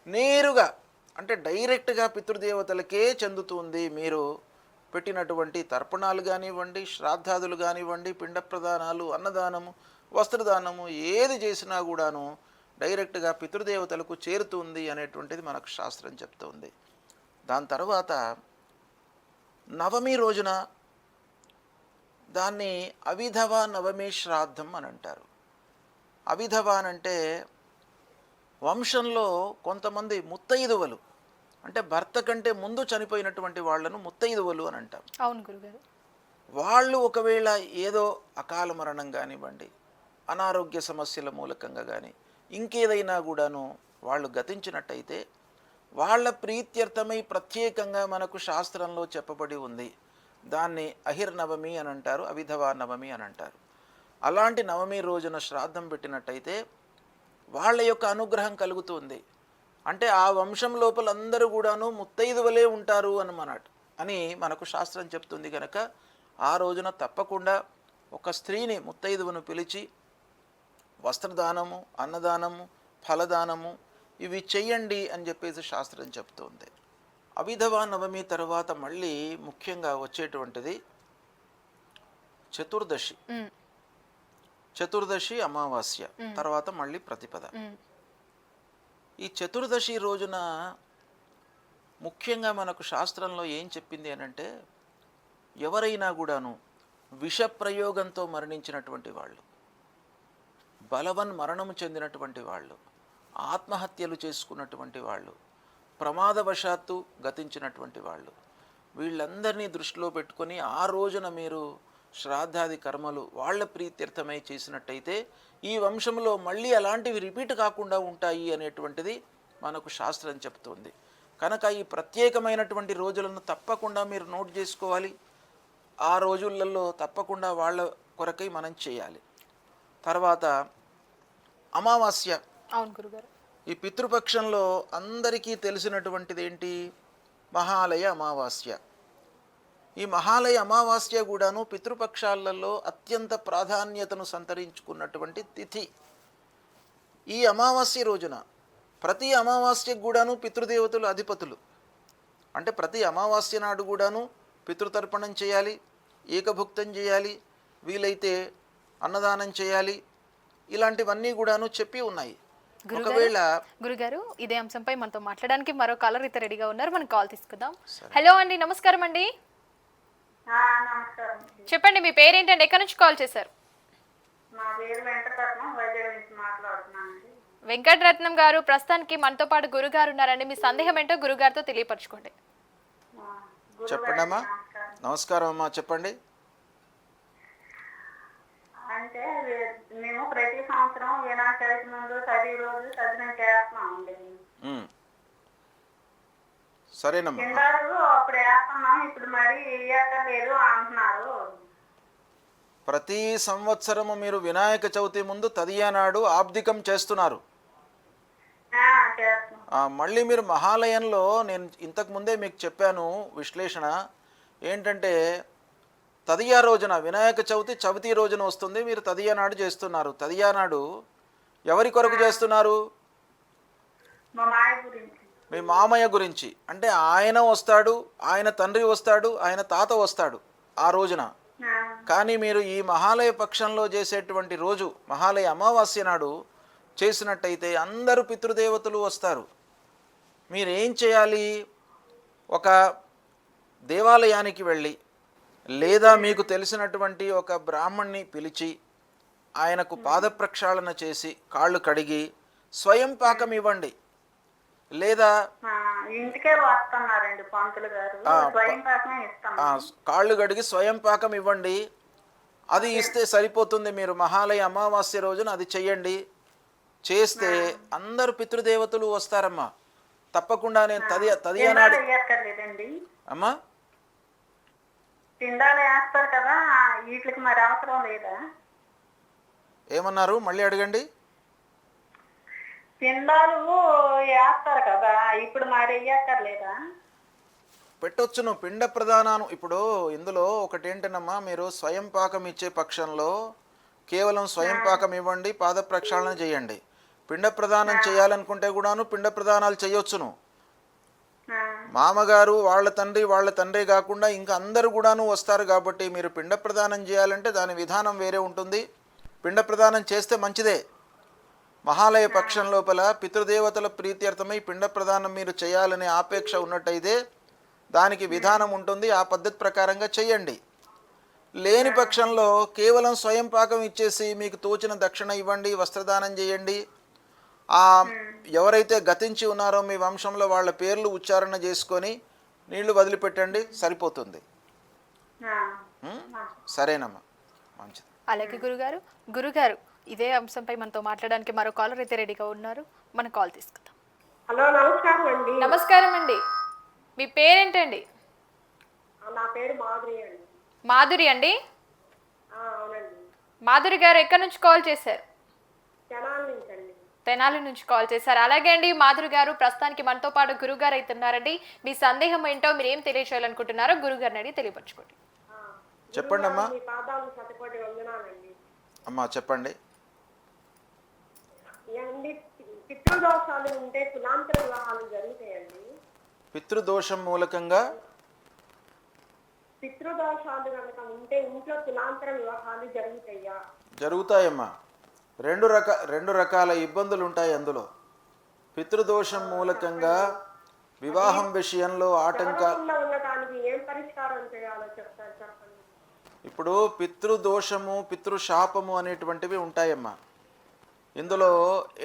నేరుగా, అంటే డైరెక్ట్గా పితృదేవతలకే చెందుతుంది. మీరు పెట్టినటువంటి తర్పణాలు కానివ్వండి, శ్రాద్ధాదులు కానివ్వండి, పిండ ప్రదానాలు, అన్నదానము, వస్త్రదానము ఏది చేసినా కూడాను డైరెక్ట్గా పితృదేవతలకు చేరుతుంది అనేటువంటిది మనకు శాస్త్రం చెప్తుంది. దాని తర్వాత నవమి రోజున దాన్ని అవిధవ నవమి శ్రాద్ధం అని అంటారు. అవిధవ అంటే వంశంలో కొంతమంది ముత్తైదువలు, అంటే భర్త కంటే ముందు చనిపోయినటువంటి వాళ్ళను ముత్తైదువలు అని అంటాం. అవును గురుగారు. వాళ్ళు ఒకవేళ ఏదో అకాల మరణం కానివ్వండి, అనారోగ్య సమస్యల మూలకంగా కానీ ఇంకేదైనా కూడాను వాళ్ళు గతించినట్టయితే వాళ్ళ ప్రీత్యర్థమై ప్రత్యేకంగా మనకు శాస్త్రంలో చెప్పబడి ఉంది. దాన్ని అహిర్నవమి అని అంటారు, అవిధవా నవమి అని అంటారు. అలాంటి నవమి రోజున శ్రాద్ధం పెట్టినట్టయితే వాళ్ళ యొక్క అనుగ్రహం కలుగుతుంది. అంటే ఆ వంశం లోపల అందరూ కూడాను ముత్తైదువలే ఉంటారు అని మనకు శాస్త్రం చెప్తుంది. కనుక ఆ రోజున తప్పకుండా ఒక స్త్రీని ముత్తైదువను పిలిచి వస్త్రదానము, అన్నదానము, ఫలదానము ఇవి చెయ్యండి అని చెప్పేసి శాస్త్రం చెప్తుంది. అవిధవా నవమి తర్వాత మళ్ళీ ముఖ్యంగా వచ్చేటువంటిది చతుర్దశి. చతుర్దశి అమావాస్య తర్వాత మళ్ళీ ప్రతిపద. ఈ చతుర్దశి రోజున ముఖ్యంగా మనకు శాస్త్రంలో ఏం చెప్పింది అని అంటే, ఎవరైనా కూడాను విష ప్రయోగంతో మరణించినటువంటి వాళ్ళు, బలవన్ మరణము చెందినటువంటి వాళ్ళు, ఆత్మహత్యలు చేసుకున్నటువంటి వాళ్ళు, ప్రమాదవశాత్తు గతించినటువంటి వాళ్ళు, వీళ్ళందరినీ దృష్టిలో పెట్టుకొని ఆ రోజున మీరు శ్రాద్ధాది కర్మలు వాళ్ళ ప్రీత్యర్థమై చేసినట్టయితే ఈ వంశంలో మళ్ళీ అలాంటివి రిపీట్ కాకుండా ఉంటాయి అనేటువంటిది మనకు శాస్త్రం చెప్తుంది. కనుక ఈ ప్రత్యేకమైనటువంటి రోజులను తప్పకుండా మీరు నోట్ చేసుకోవాలి. ఆ రోజులలో తప్పకుండా వాళ్ళ కొరకై మనం చేయాలి. తర్వాత అమావాస్య. అవును గురుగారు. ఈ పితృపక్షంలో అందరికీ తెలిసినటువంటిది ఏంటి? మహాలయ అమావాస్య. ఈ మహాలయ అమావాస్య కూడాను పితృపక్షాలలో అత్యంత ప్రాధాన్యతను సంతరించుకున్నటువంటి తిథి. ఈ అమావాస్య రోజున ప్రతి అమావాస్యకు కూడాను పితృదేవతలు అధిపతులు. అంటే ప్రతి అమావాస్య నాడు కూడాను పితృతర్పణం చేయాలి, ఏకభుక్తం చేయాలి, వీలైతే అన్నదానం చేయాలి. ఇలాంటివన్నీ కూడాను చెప్పి ఉన్నాయి. ఒకవేళ గురుగారు ఇదే అంశంపై మనతో మాట్లాడడానికి మరో కాలర్ అయితే రెడీగా ఉన్నారు. మనం కాల్ తీసుకుందాం. హలో అండి, నమస్కారం అండి. నమస్కారం. చెప్పండి, మీ పేరేంటండి, ఎక్కడి నుంచి కాల్ చేశారు? నా పేరు వెంకటరత్నం, వైజాగ్ నుంచి మాట్లాడుతున్నానండి. వెంకటరత్నం గారు, ప్రస్తుతానికి మనతో పాటు గురుగారు ఉన్నారండి. మీ సందేహం ఏంటో గురుగారితో తెలియపరచుకోండి. చెప్పండి అమ్మా. నమస్కారం అమ్మా, చెప్పండి. అంటే మేము ప్రతి సంవత్సరం వినాయక చవితి ముందు 10 రోజులు తద్దినం చేస్తున్నామండి. సరేనమ్మా. కిందారు అప్పుడు వేస్తున్నాం, ఇప్పుడు మరి వేయక్కర్లేదు అంటున్నారు. ప్రతి సంవత్సరము మీరు వినాయక చవితి ముందు తదియా నాడు ఆబ్దికం చేస్తున్నారు. మళ్ళీ మీరు మహాలయంలో నేను ఇంతకు ముందే మీకు చెప్పాను విశ్లేషణ ఏంటంటే, తదియా రోజున వినాయక చవితి రోజున వస్తుంది, మీరు తదియా నాడు చేస్తున్నారు. తదియా నాడు ఎవరి కొరకు చేస్తున్నారు? మీ మామయ్య గురించి. అంటే ఆయన వస్తాడు, ఆయన తండ్రి వస్తాడు, ఆయన తాత వస్తాడు ఆ రోజున. కానీ మీరు ఈ మహాలయ పక్షంలో చేసేటువంటి రోజు మహాలయ అమావాస్య నాడు చేసినట్టయితే అందరూ పితృదేవతలు వస్తారు. మీరేం చేయాలి? ఒక దేవాలయానికి వెళ్ళి లేదా మీకు తెలిసినటువంటి ఒక బ్రాహ్మణ్ణి పిలిచి ఆయనకు పాద ప్రక్షాళన చేసి కాళ్ళు కడిగి స్వయం పాకం ఇవ్వండి. లేదా ఇంటికే వస్తున్నారండి పంతులు గారు, స్వయం పాకం ఇస్తాం. కాళ్ళు కడిగి స్వయం పాకం ఇవ్వండి. అది ఇస్తే సరిపోతుంది. మీరు మహాలయ అమావాస్య రోజున అది చెయ్యండి. చేస్తే అందరు పితృదేవతలు వస్తారమ్మా. తప్పకుండా నేను తదియా నాడు అమ్మా పిండాలు వేస్తారు కదా, వీటికి మరి అవసరం లేదా? ఏమన్నారు? మళ్ళీ అడగండి. పిండాలు వేస్తారు కదా, ఇప్పుడు మరి వేయక్కర్లేదా? పెట్టొచ్చును పిండ ప్రదానాలు. ఇప్పుడు ఇందులో ఒకటి ఏంటనమ్మా, మీరు స్వయం పాకం ఇచ్చే పక్షంలో కేవలం స్వయం పాకం ఇవ్వండి, పాద ప్రక్షాళన చేయండి. పిండ ప్రదానం చేయాలనుకుంటే కూడాను పిండ ప్రదానాలు చేయొచ్చును. మామగారు వాళ్ళ తండ్రి కాకుండా ఇంకా అందరూ కూడాను వస్తారు కాబట్టి మీరు పిండ ప్రదానం చేయాలంటే దాని విధానం వేరే ఉంటుంది. పిండ ప్రదానం చేస్తే మంచిదే. మహాలయ పక్షం లోపల పితృదేవతల ప్రీత్యర్థమై పిండ ప్రదానం మీరు చేయాలనే ఆపేక్ష ఉన్నట్టయితే దానికి విధానం ఉంటుంది. ఆ పద్ధతి ప్రకారంగా చేయండి. లేని పక్షంలో కేవలం స్వయం పాకం ఇచ్చేసి మీకు తోచిన దక్షిణ ఇవ్వండి, వస్త్రదానం చేయండి. ఎవరైతే గతించి ఉన్నారో మీ వంశంలో వాళ్ళ పేర్లు ఉచ్చారణ చేసుకొని నీళ్లు వదిలిపెట్టండి, సరిపోతుంది. సరేనమ్మా, మంచిది. అలాగే గురుగారు ఇదే అంశంపై మనతో మాట్లాడడానికి మరో కాలర్ అయితే రెడీగా ఉన్నారు. మన కాల్ తీసుకుందాం. హలో, నమస్కారం అండి. నమస్కారం అండి, మీ పేరేంటండి? నా పేరు మాధురి అండి. మాధురి అండి? అవునండి. మాధురి గారు ఎక్కడి నుంచి కాల్ చేశారు? తెనాలి నుంచి కాల్ చేశారు. అలాగే అండి మాధురి గారు, ప్రస్తుతానికి మనతో పాటు గురుగారు అయితే ఉన్నారండి. మీ సందేహం ఏంటో, మీరు ఏం తెలియచేయాలనుకుంటున్నారో గురుగారిని అడిగి తెలియపరచుకోండి. చెప్పండి అమ్మా. అమ్మా చెప్పండి. పితృదోషాలు ఉంటే కులాంతర వివాహాలు జరుగుతాయండి. పితృదోషం మూలకంగా పితృదోషాలు కనుక ఉంటే ఇంట్లో కులాంతర వివాహాలు జరుగుతాయా? జరుగుతాయమ్మా. రెండు రకాల ఇబ్బందులు ఉంటాయి అందులో. పితృదోషం మూలకంగా వివాహం విషయంలో జరగకుండా ఉండటానికి ఏం పరిష్కారం చేయాలో చెప్తారు చెప్పండి. ఇప్పుడు పితృదోషము పితృశాపము అనేటువంటివి ఉంటాయమ్మా. ఇందులో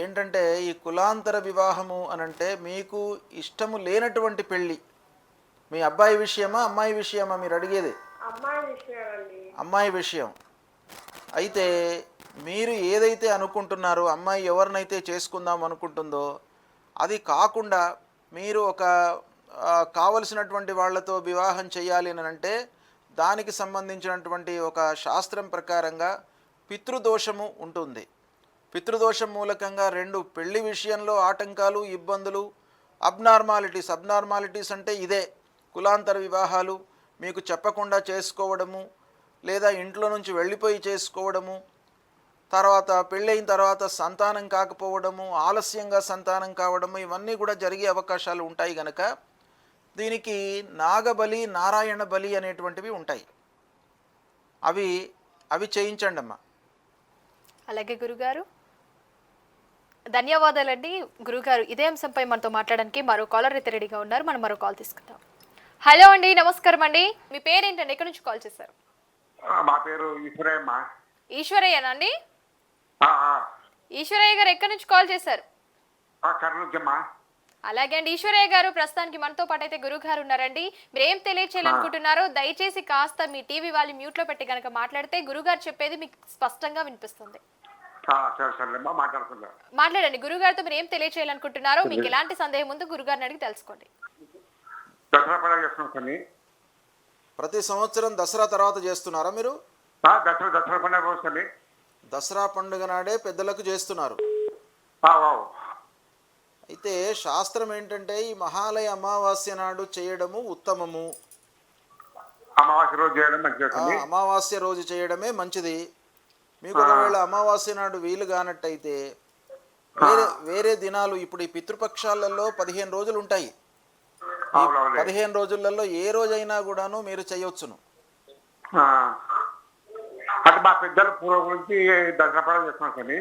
ఏంటంటే ఈ కులాంతర వివాహము అనంటే మీకు ఇష్టము లేనటువంటి పెళ్ళి. మీ అబ్బాయి విషయమా అమ్మాయి విషయమా మీరు అడిగేది? అమ్మాయి విషయం అండి. అమ్మాయి విషయం. అయితే మీరు ఏదైతే అనుకుంటున్నారో అమ్మాయి ఎవరినైతే చేసుకుందాం అనుకుంటుందో అది కాకుండా మీరు ఒక కావలసినటువంటి వాళ్ళతో వివాహం చేయాలి అని అంటే దానికి సంబంధించినటువంటి ఒక శాస్త్రం ప్రకారంగా పితృదోషము ఉంటుంది. పితృదోషం మూలకంగా 2 పెళ్లి విషయంలో ఆటంకాలు ఇబ్బందులు, అబ్నార్మాలిటీస్ అంటే ఇదే కులాంతర వివాహాలు, మీకు చెప్పకుండా చేసుకోవడము, లేదా ఇంట్లో నుంచి వెళ్ళిపోయి చేసుకోవడము, తర్వాత పెళ్ళైన తర్వాత సంతానం కాకపోవడము, ఆలస్యంగా సంతానం కావడము, ఇవన్నీ కూడా జరిగే అవకాశాలు ఉంటాయి కనుక దీనికి నాగబలి నారాయణ బలి అనేటువంటివి ఉంటాయి. అవి చేయించండి అమ్మా. అలాగే గురుగారు, ధన్యవాదాలండి. గురుగారు, ఇదే అంశంపై మనతో మాట్లాడడానికి మరో కాలర్ అయితే రెడీగా ఉన్నారు. మనం మరో కాల్ తీసుకుందాం. హలో అండి, నమస్కారం అండి. మీ పేరేంటండి? ఎక్కడి నుంచి కాల్ చేశారు? మా పేరు ఈశ్వరయ్య. ఈశ్వరయ్యనా అండి? ఈశ్వరయ్య గారు ఎక్కడి నుంచి కాల్ చేశారు? కర్నూలుమ్మా. అలాగే అండి ఈశ్వరయ్య గారు, ప్రస్తుతానికి మనతో పాటు అయితే గురువు గారు ఉన్నారండి. మీరు ఏం తెలియచేయాలనుకుంటున్నారో దయచేసి కాస్త మీ టీవీ వాళ్ళు మ్యూట్ లో పెట్టి కనుక మాట్లాడితే గురుగారు చెప్పేది మీకు స్పష్టంగా వినిపిస్తుంది. మాట్లాడండి గురుగారితో. మీరు ఏం తెలియచేయాలనుకుంటున్నారో, మీకు ఎలాంటి సందేహం ఉందో గురుగారిని అడిగి తెలుసుకోండి. దసరా పండుగ చేస్తున్నాం. ప్రతి సంవత్సరం దసరా తర్వాత చేస్తున్నారా మీరు? దసరా పండుగ వస్తుంది. దసరా పండుగ నాడే పెద్దలకు చేస్తున్నారు. అయితే శాస్త్రం ఏంటంటే ఈ మహాలయ అమావాస్య నాడు చేయడము ఉత్తమము. అమావాస్య రోజు చేయడం మంచిది. అమావాస్య రోజు చేయడమే మంచిది. మీకు ఒకవేళ అమావాస్య నాడు వీలు కానట్టయితే వేరే దినాలు, ఇప్పుడు ఈ పితృపక్షాలలో 15 రోజులు ఉంటాయి. ఈ 15 రోజులలో ఏ రోజైనా కూడాను మీరు చేయొచ్చును. అంటే మా పెద్దల పూర్వం నుంచి దసరా పండుగ చేస్తున్నాం.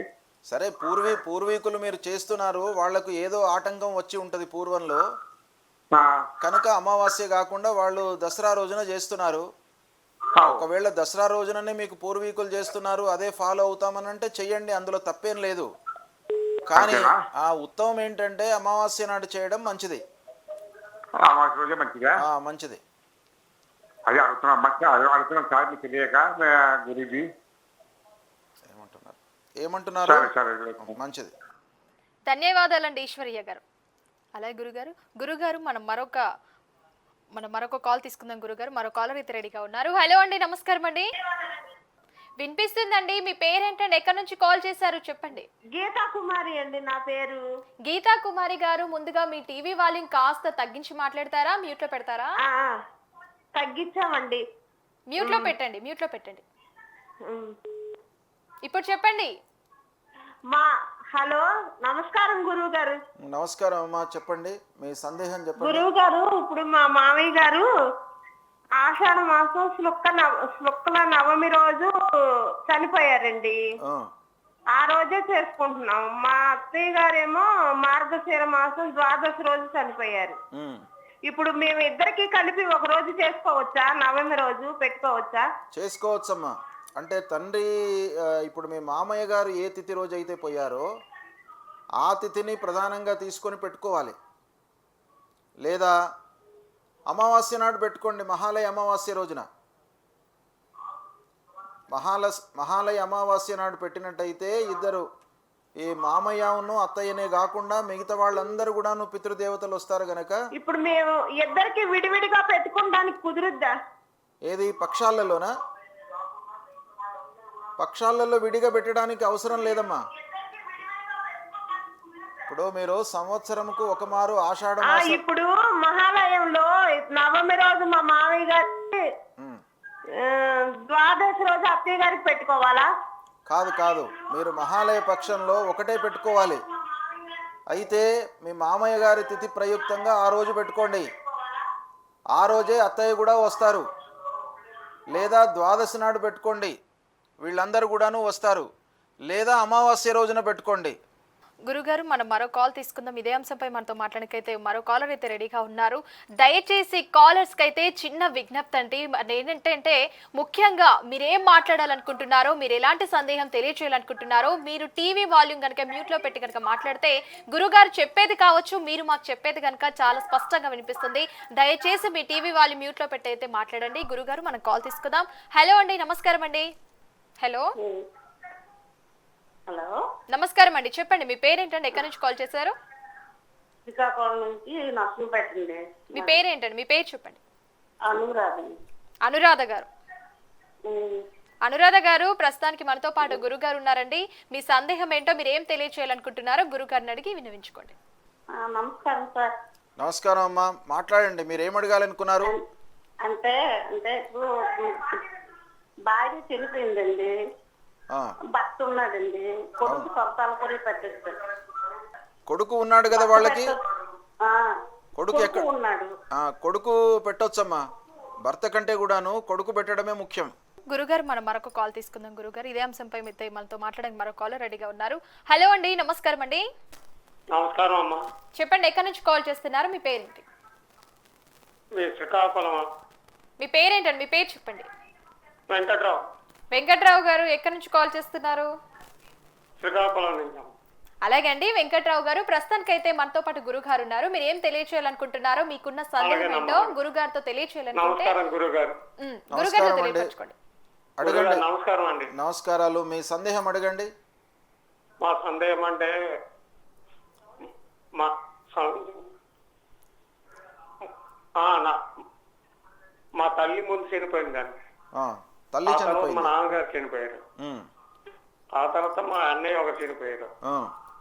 సరే, పూర్వీకులు మీరు చేస్తున్నారు, వాళ్లకు ఏదో ఆటంకం వచ్చి ఉంటుంది పూర్వంలో కనుక అమావాస్య కాకుండా వాళ్ళు దసరా రోజున చేస్తున్నారు. ఒకవేళ దసరా రోజుననే మీకు పూర్వీకులు చేస్తున్నారు, అదే ఫాలో అవుతామని అంటే చెయ్యండి, అందులో తప్పేం లేదు. కానీ ఆ ఉత్తమం ఏంటంటే అమావాస్య నాడు చేయడం మంచిది. మంచిది. అదే అడుగుతున్నాం తెలియక గురించి ఏమంటున్నారు. మంచిది. ధన్యవాదాలండి ఈశ్వరయ్య గారు. అలాగే గురుగారు మనం మరొక కాల్ తీసుకుందాం. గురుగారు, మరో కాలర్ అయితే రెడీగా ఉన్నారు. హలో అండి, నమస్కారం అండి. వినిపిస్తుందండి. మీ పేరేంటండి? ఎక్కడి నుంచి కాల్ చేశారు చెప్పండి. గీతా కుమారి అండి నా పేరు. గీతా కుమారి గారు, ముందుగా మీ టీవీ వాల్యూమ్ కాస్త తగ్గించి మాట్లాడతారా? మ్యూట్ లో పెడతారా? తగ్గించామండి. మ్యూట్ లో పెట్టండి. ఇప్పుడు చెప్పండి. హలో, నమస్కారం గురువు గారు. నమస్కారం అమ్మా, చెప్పండి మీ సందేహం చెప్పండి. గురువు గారు, ఇప్పుడు మా మామయ్య గారు ఆషాఢ మాసం శుక్ల నవమి రోజు చనిపోయారండి. ఆ రోజే చేసుకుంటున్నాం. మా అత్తయ్య గారేమో మార్గశిర మాసం ద్వాదశి రోజు చనిపోయారు. ఇప్పుడు మేము ఇద్దరికి కలిపి ఒక రోజు చేసుకోవచ్చా? నవమి రోజు పెట్టుకోవచ్చా? చేసుకోవచ్చమ్మా. అంటే తండ్రి ఇప్పుడు మీ మామయ్య గారు ఏ తిథి రోజు అయితే పోయారో ఆ తిథిని ప్రధానంగా తీసుకొని పెట్టుకోవాలి. లేదా అమావాస్య నాడు పెట్టుకోండి. మహాలయ అమావాస్య రోజున మహాలయ అమావాస్య నాడు పెట్టినట్టయితే ఇద్దరు, ఈ మామయ్యను అత్తయ్యనే కాకుండా మిగతా వాళ్ళందరూ కూడాను పితృదేవతలు వస్తారు గనక. ఇప్పుడు మేము ఇద్దరికి విడివిడిగా పెట్టుకోవడానికి కుదురుద్దా? ఏది పక్షాలలోనా? పక్షాలలో విడిగా పెట్టడానికి అవసరం లేదమ్మా. ఇప్పుడు మీరు సంవత్సరంకు ఒక మారు ఆషాఢ మాసం. ఇప్పుడు మహాలయంలో నవమి రోజు మా మామయ్య గారికి, ద్వాదశి రోజు అత్తయ్య గారికి పెట్టుకోవాలా? కాదు, మీరు మహాలయ పక్షంలో ఒకటే పెట్టుకోవాలి. అయితే మీ మామయ్య గారి తిథి ప్రయుక్తంగా ఆ రోజు పెట్టుకోండి. ఆ రోజే అత్తయ్య కూడా వస్తారు. లేదా ద్వాదశి నాడు పెట్టుకోండి, వీళ్ళందరూ కూడాను వస్తారు. లేదా అమావాస్య రోజున పెట్టుకోండి. గురుగారు మనం మరో కాల్ తీసుకుందాం. ఇదే అంశంపై మనతో మాట్లాడకైతే మరో కాలర్ అయితే రెడీగా ఉన్నారు. దయచేసి కాలర్స్ కి అయితే చిన్న విజ్ఞప్తి అండి. ఏంటంటే ముఖ్యంగా మీరేం మాట్లాడాలనుకుంటున్నారో, మీరు ఎలాంటి సందేహం తెలియచేయాలనుకుంటున్నారో మీరు టీవీ వాల్యూమ్ కనుక మ్యూట్ లో పెట్టి కనుక మాట్లాడితే గురుగారు చెప్పేది కావచ్చు, మీరు మాకు చెప్పేది కనుక చాలా స్పష్టంగా వినిపిస్తుంది. దయచేసి మీ టీవీ వాల్యూమ్ మ్యూట్ లో పెట్టి అయితే మాట్లాడండి. గురుగారు మనం కాల్ తీసుకుందాం. హలో అండి, నమస్కారం అండి. హలో హలో, నమస్కారం అండి, చెప్పండి మీ పేరేంటండి, ఎక్కడి నుంచి కాల్ చేశారు? శ్రీకాకుళం నుంచి నష్టం పెట్టండి. మీ పేరేంటండి, మీ పేరు చెప్పండి. అనురాధండి. అనురాధ గారు. అనురాధ గారు, ప్రస్తుతానికి మనతో పాటు గురుగారు ఉన్నారండి. మీ సందేహం ఏంటో, మీరు ఏం తెలియచేయాలనుకుంటున్నారో గురుగారిని అడిగి వినవించుకోండి. నమస్కారం సార్. నమస్కారం అమ్మా, మాట్లాడండి. మీరు ఏం అడగాలనుకున్నారు? అంటే అంటే ఇప్పుడు భార్య చనిపోయిందండి, ఆ, భర్త ఉన్నాడండి, కొడుకు సొంతాల కూడా పెట్టేస్తారు. కొడుకు ఉన్నాడు కదా వాళ్ళకి. ఆ, కొడుకు ఎక్కడ ఉన్నాడు. కొడుకు పెట్టొచ్చమ్మా. భర్త కంటే కూడాను కొడుకు పెట్టడమే ముఖ్యం. గురుగారు మనం మరొక కాల్ తీసుకుందాం. గురుగారు ఇదే అంశంపై మీతో మనతో మాట్లాడడానికి మరో కాలర్ రెడీగా ఉన్నారు. హలో అండి, నమస్కారం అండి. నమస్కారం అమ్మా. చెప్పండి, ఎక్కడి నుంచి కాల్ చేస్తున్నారు, మీ పేరేంటి? మీ శ్రీకాకుళం మీ పేరేంటండి, మీ పేరు చెప్పండి. వెంకట్రావు. వెంకట్రావు గారు, ఎక్కడి నుంచి కాల్ చేస్తున్నారు? శ్రీకాకుళం నుంచి. అలాగే అండి వెంకట్రావు గారు, ప్రస్తుతానికైతే మనతో పాటు గురుగారు ఉన్నారు. మీరు ఏం తెలియచేయాలనుకుంటున్నారో, మీకున్న సందేహం ఏంటో గురుగారితో తెలియచేయాలనుకుంటే నమస్కారం గురుగారు. గురుగారితో తెలియపరచుకోండి. అడగండి. నమస్కారం అండి. నమస్కారాలు. మీ సందేహం అడగండి. మా సందేహం అంటే మా మా తల్లి ముందు చనిపోయిందండి. తల్లి మా చనిపోయింది. నాన్నగారు చనిపోయారు. ఉమ్, ఆ తర్వాత మా అన్నయ్య ఒకరు చనిపోయారు, ఆ,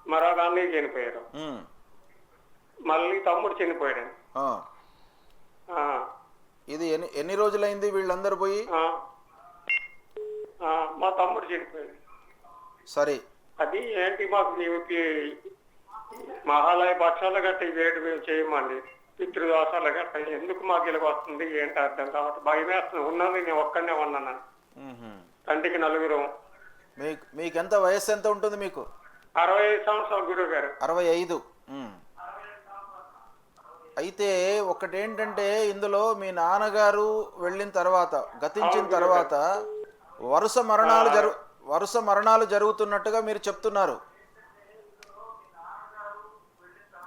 మరొక అన్నయ్య చనిపోయారు, ఉమ్, మళ్ళీ తమ్ముడు చనిపోయాడు. ఆ. ఇది ఎన్ని రోజులైంది వీళ్ళందరూ పోయి? మా తమ్ముడు చనిపోయాడు. సరే, అది ఏంటి మాకు మహాలయ పక్షాలు గట్ట వేడు మేము చేయమండి. పితృదోషాలు గట్ట ఎందుకు మాకు ఇలాగ వస్తుంది ఏంటి అర్థం కాబట్టి భయం వేస్తుంది. ఉన్నది నేను ఒక్కడనే ఉన్నాను. తండ్రికి నలుగురు. మీకెంత వయస్సు ఎంత ఉంటుంది మీకు? 65 సంవత్సరాలు గురువు గారు. 65. అయితే ఒకటేంటంటే ఇందులో మీ నాన్నగారు వెళ్ళిన తర్వాత, గతించిన తర్వాత వరుస మరణాలు జరుగుతున్నట్టుగా మీరు చెప్తున్నారు,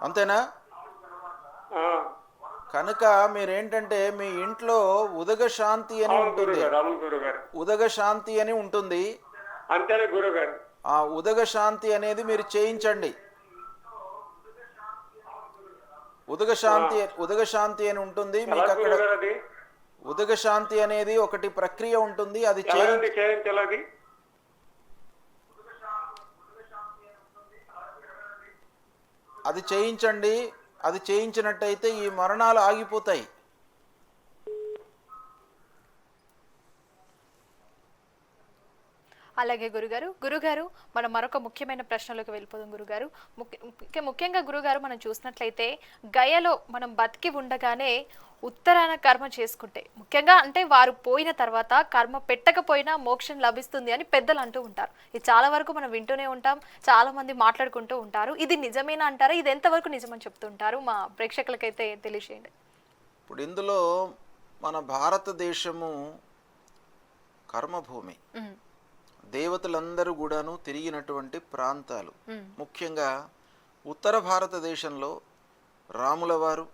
అంతేనా? కనుక మీరేంటంటే మీ ఇంట్లో ఉదగ శాంతి అని ఉంటుంది. ఉదగ శాంతి అని ఉంటుంది. అంతేనే గురుగారు. ఆ ఉదగ శాంతి అనేది మీరు చేయించండి. ఉదగ శాంతి అని ఉంటుంది మీకు అక్కడ. ఉదగ శాంతి అనేది ఒకటి ప్రక్రియ ఉంటుంది, అది చేయించాలి. అది చేయించండి. అది చేయించినట్టయితే ఈ మరణాలు ఆగిపోతాయి. అలాగే గురుగారు మనం మరొక ముఖ్యమైన ప్రశ్నలోకి వెళ్ళిపోదాం. గురుగారు, ముఖ్యంగా గురుగారు మనం చూసినట్లయితే గయలో మనం బతికి ఉండగానే ఉత్తరాన కర్మ చేసుకుంటే, ముఖ్యంగా అంటే వారు పోయిన తర్వాత కర్మ పెట్టకపోయినా మోక్షం లభిస్తుంది అని పెద్దలు అంటూ ఉంటారు. ఇది చాలా వరకు మనం వింటూనే ఉంటాం, చాలా మంది మాట్లాడుకుంటూ ఉంటారు. ఇది నిజమేనా అంటారా? ఇది ఎంతవరకు నిజమని చెప్తుంటారు? మా ప్రేక్షకులకైతే తెలియజేయండి. ఇప్పుడు ఇందులో మన భారతదేశము కర్మభూమి, దేవతలందరూ కూడాను తిరిగినటువంటి ప్రాంతాలు. ముఖ్యంగా ఉత్తర భారతదేశంలో రాముల వారు,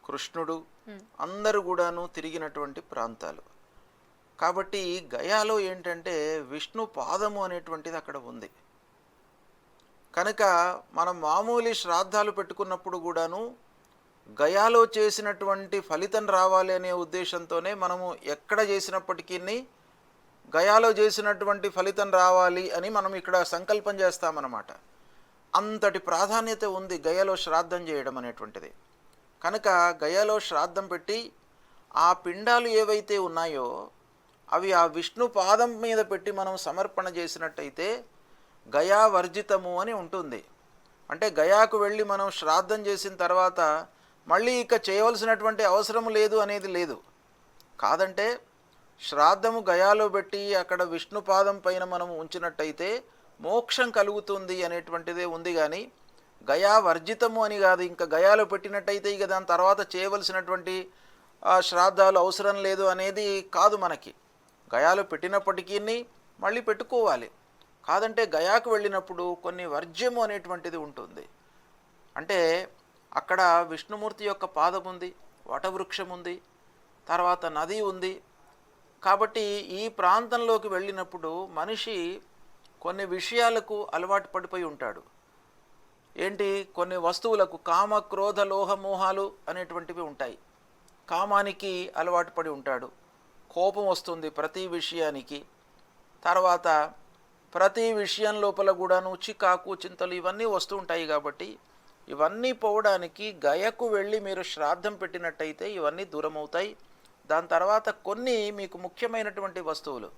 కృష్ణుడు అందరూ కూడాను తిరిగినటువంటి ప్రాంతాలు. కాబట్టి గయాలో ఏంటంటే విష్ణు పాదము అనేటువంటిది అక్కడ ఉంది. కనుక మనం మామూలు శ్రాద్ధాలు పెట్టుకున్నప్పుడు కూడాను గయాలో చేసినటువంటి ఫలితం రావాలి అనే ఉద్దేశంతోనే మనము ఎక్కడ చేసినప్పటికీ గయాలో చేసినటువంటి ఫలితం రావాలి అని మనం ఇక్కడ సంకల్పం చేస్తామన్నమాట. అంతటి ప్రాధాన్యత ఉంది గయలో శ్రాద్ధం చేయడం అనేటువంటిది. కనుక గయలో శ్రాద్ధం పెట్టి ఆ పిండాలు ఏవైతే ఉన్నాయో అవి ఆ విష్ణు పాదం మీద పెట్టి మనం సమర్పణ చేసినట్టయితే గయా వర్జితము అని ఉంటుంది. అంటే గయాకు వెళ్ళి మనం శ్రాద్ధం చేసిన తర్వాత మళ్ళీ ఇక చేయవలసినటువంటి అవసరం లేదు అనేది లేదు. కాదంటే శ్రాద్ధము గయాలో పెట్టి అక్కడ విష్ణు పాదం పైన మనం ఉంచినట్టయితే మోక్షం కలుగుతుంది అనేటువంటిదే ఉంది. కానీ గయా వర్జితము అని కాదు. ఇంకా గయాలో పెట్టినట్టయితే ఇక దాని తర్వాత చేయవలసినటువంటి శ్రాద్ధాలు అవసరం లేదు అనేది కాదు. మనకి గయాలో పెట్టినప్పటికీ మళ్ళీ పెట్టుకోవాలి. కాదంటే గయాకు వెళ్ళినప్పుడు కొన్ని వర్జ్యము అనేటువంటిది ఉంటుంది. అంటే అక్కడ విష్ణుమూర్తి యొక్క పాదం ఉంది, వటవృక్షం ఉంది, తర్వాత నది ఉంది. కాబట్టి ఈ ప్రాంతంలోకి వెళ్ళినప్పుడు మనిషి కొన్ని విషయాలకు అలవాటు పడిపోయి ఉంటాడు. ఏంటి? కొన్ని వస్తువులకు కామ క్రోధ లోహ మోహాలు అనేటువంటివి ఉంటాయి. కామానికి అలవాటు పడి ఉంటాడు, కోపం వస్తుంది ప్రతి విషయానికి. తర్వాత ప్రతి విషయం లోపల కూడాను చికాకు చింతలు ఇవన్నీ వస్తూ ఉంటాయి. కాబట్టి ఇవన్నీ పోవడానికి గయకు వెళ్ళి మీరు శ్రాద్ధం పెట్టినట్టయితే ఇవన్నీ దూరం అవుతాయి. దాని తర్వాత కొన్ని మీకు ముఖ్యమైనటువంటి వస్తువులు,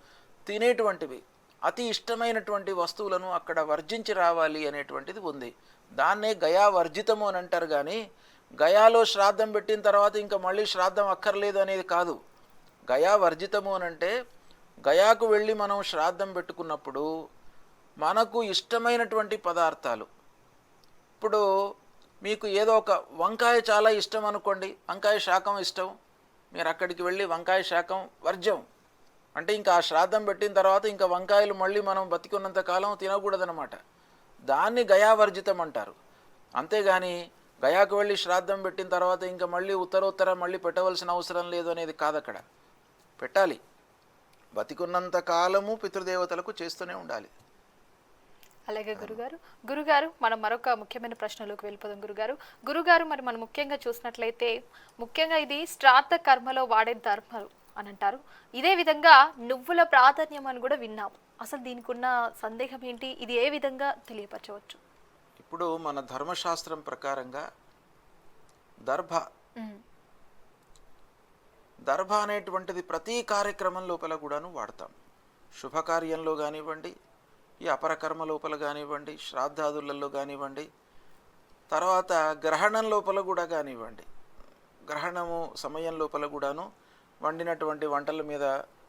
తినేటువంటివి, అతి ఇష్టమైనటువంటి వస్తువులను అక్కడ వర్జించి రావాలి అనేటువంటిది ఉంది. దాన్నే గయా వర్జితము అని అంటారు. కానీ గయాలో శ్రాద్ధం పెట్టిన తర్వాత ఇంకా మళ్ళీ శ్రాద్ధం అక్కర్లేదు అనేది కాదు. గయా వర్జితము అని అంటే గయాకు వెళ్ళి మనం శ్రాద్ధం పెట్టుకున్నప్పుడు మనకు ఇష్టమైనటువంటి పదార్థాలు, ఇప్పుడు మీకు ఏదో ఒక వంకాయ చాలా ఇష్టం అనుకోండి, వంకాయ శాకం ఇష్టం, మీరు అక్కడికి వెళ్ళి వంకాయ శాకం వర్జం అంటే ఇంకా ఆ శ్రాద్ధం పెట్టిన తర్వాత ఇంకా వంకాయలు మళ్ళీ మనం బతికున్నంత కాలం తినకూడదనమాట. దాన్ని గయావర్జితం అంటారు. అంతేగాని గయాకు వెళ్ళి శ్రాద్ధం పెట్టిన తర్వాత ఇంకా మళ్ళీ ఉత్తరోత్తర మళ్ళీ పెట్టవలసిన అవసరం లేదు అనేది కాదు. అక్కడ పెట్టాలి. బతికున్నంత కాలము పితృదేవతలకు చేస్తూనే ఉండాలి. అలాగే గురుగారు మనం మరొక ముఖ్యమైన ప్రశ్నలోకి వెళ్ళిపోదాం. గురుగారు మరి మనం ముఖ్యంగా చూసినట్లయితే ముఖ్యంగా ఇది శ్రాద్ధ కర్మలో వాడే ధర్మాలు అని అంటారు. ఇదే విధంగా నువ్వుల ప్రాధాన్యం అని కూడా విన్నాం. అసలు దీనికి ఉన్న సందేహం ఏంటి? ఇది ఏ విధంగా తెలియపరచవచ్చు? ఇప్పుడు మన ధర్మశాస్త్రం ప్రకారంగా దర్భ అనేటువంటిది ప్రతి కార్యక్రమం లోపల కూడాను వాడతాం. శుభకార్యంలో కానివ్వండి, ఈ అపరకర్మ లోపల కానివ్వండి, శ్రాద్ధాదులలో కానివ్వండి, తర్వాత గ్రహణం లోపల కూడా కానివ్వండి, గ్రహణము సమయం లోపల కూడాను వండినటువంటి వంటల మీద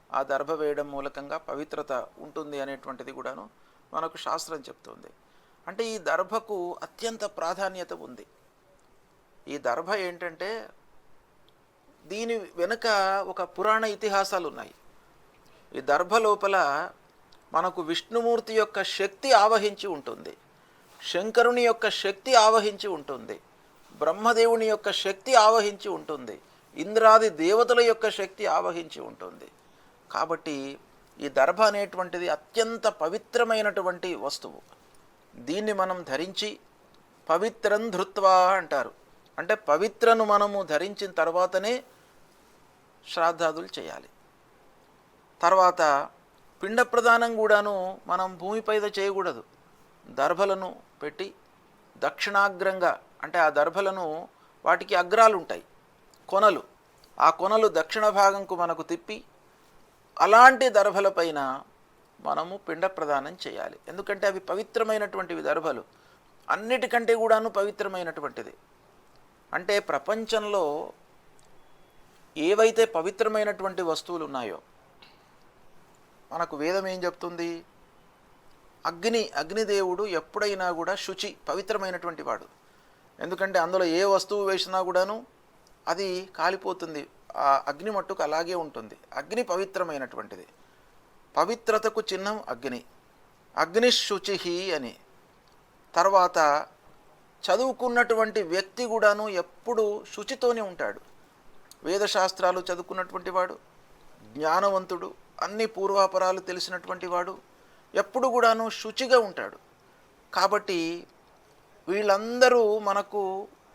ఆ దర్భ వేయడం మూలకంగా పవిత్రత ఉంటుంది అనేటువంటిది కూడాను మనకు శాస్త్రం చెప్తుంది. అంటే ఈ దర్భకు అత్యంత ప్రాధాన్యత ఉంది. ఈ దర్భ ఏంటంటే దీని వెనుక ఒక పురాణ ఇతిహాసాలు ఉన్నాయి. ఈ దర్భ లోపల మనకు విష్ణుమూర్తి యొక్క శక్తి ఆవహించి ఉంటుంది, శంకరుని యొక్క శక్తి ఆవహించి ఉంటుంది, బ్రహ్మదేవుని యొక్క శక్తి ఆవహించి ఉంటుంది, ఇంద్రాది దేవతల యొక్క శక్తి ఆవహించి ఉంటుంది. కాబట్టి ఈ దర్భ అనేటువంటిది అత్యంత పవిత్రమైనటువంటి వస్తువు. దీన్ని మనం ధరించి పవిత్రం ధృత్వా అంటారు. అంటే పవిత్రను మనము ధరించిన తర్వాతనే శ్రాద్ధాదులు చేయాలి. తర్వాత పిండ ప్రదానం కూడాను మనం భూమిపైద చేయకూడదు. దర్భలను పెట్టి దక్షిణాగ్రంగా, అంటే ఆ దర్భలను వాటికి అగ్రాలు ఉంటాయి, కొనలు, ఆ కొనలు దక్షిణ భాగంకు మనకు తిప్పి అలాంటి దర్భలపైన మనము పిండ ప్రదానం చేయాలి. ఎందుకంటే అవి పవిత్రమైనటువంటివి. దర్భలు అన్నిటికంటే కూడాను పవిత్రమైనటువంటిది. అంటే ప్రపంచంలో ఏవైతే పవిత్రమైనటువంటి వస్తువులు ఉన్నాయో, మనకు వేదం ఏం చెప్తుంది? అగ్నిదేవుడు ఎప్పుడైనా కూడా శుచి, పవిత్రమైనటువంటి వాడు. ఎందుకంటే అందులో ఏ వస్తువు వేసినా కూడాను అది కాలిపోతుంది. ఆ అగ్ని మట్టుకు అలాగే ఉంటుంది. అగ్ని పవిత్రమైనటువంటిది. పవిత్రతకు చిహ్నం అగ్ని. అగ్నిశుచి అని. తర్వాత చదువుకున్నటువంటి వ్యక్తి కూడాను ఎప్పుడు శుచితోనే ఉంటాడు. వేదశాస్త్రాలు చదువుకున్నటువంటి వాడు, జ్ఞానవంతుడు, అన్ని పూర్వాపరాలు తెలిసినటువంటి వాడు ఎప్పుడు కూడాను శుచిగా ఉంటాడు. కాబట్టి వీళ్ళందరూ మనకు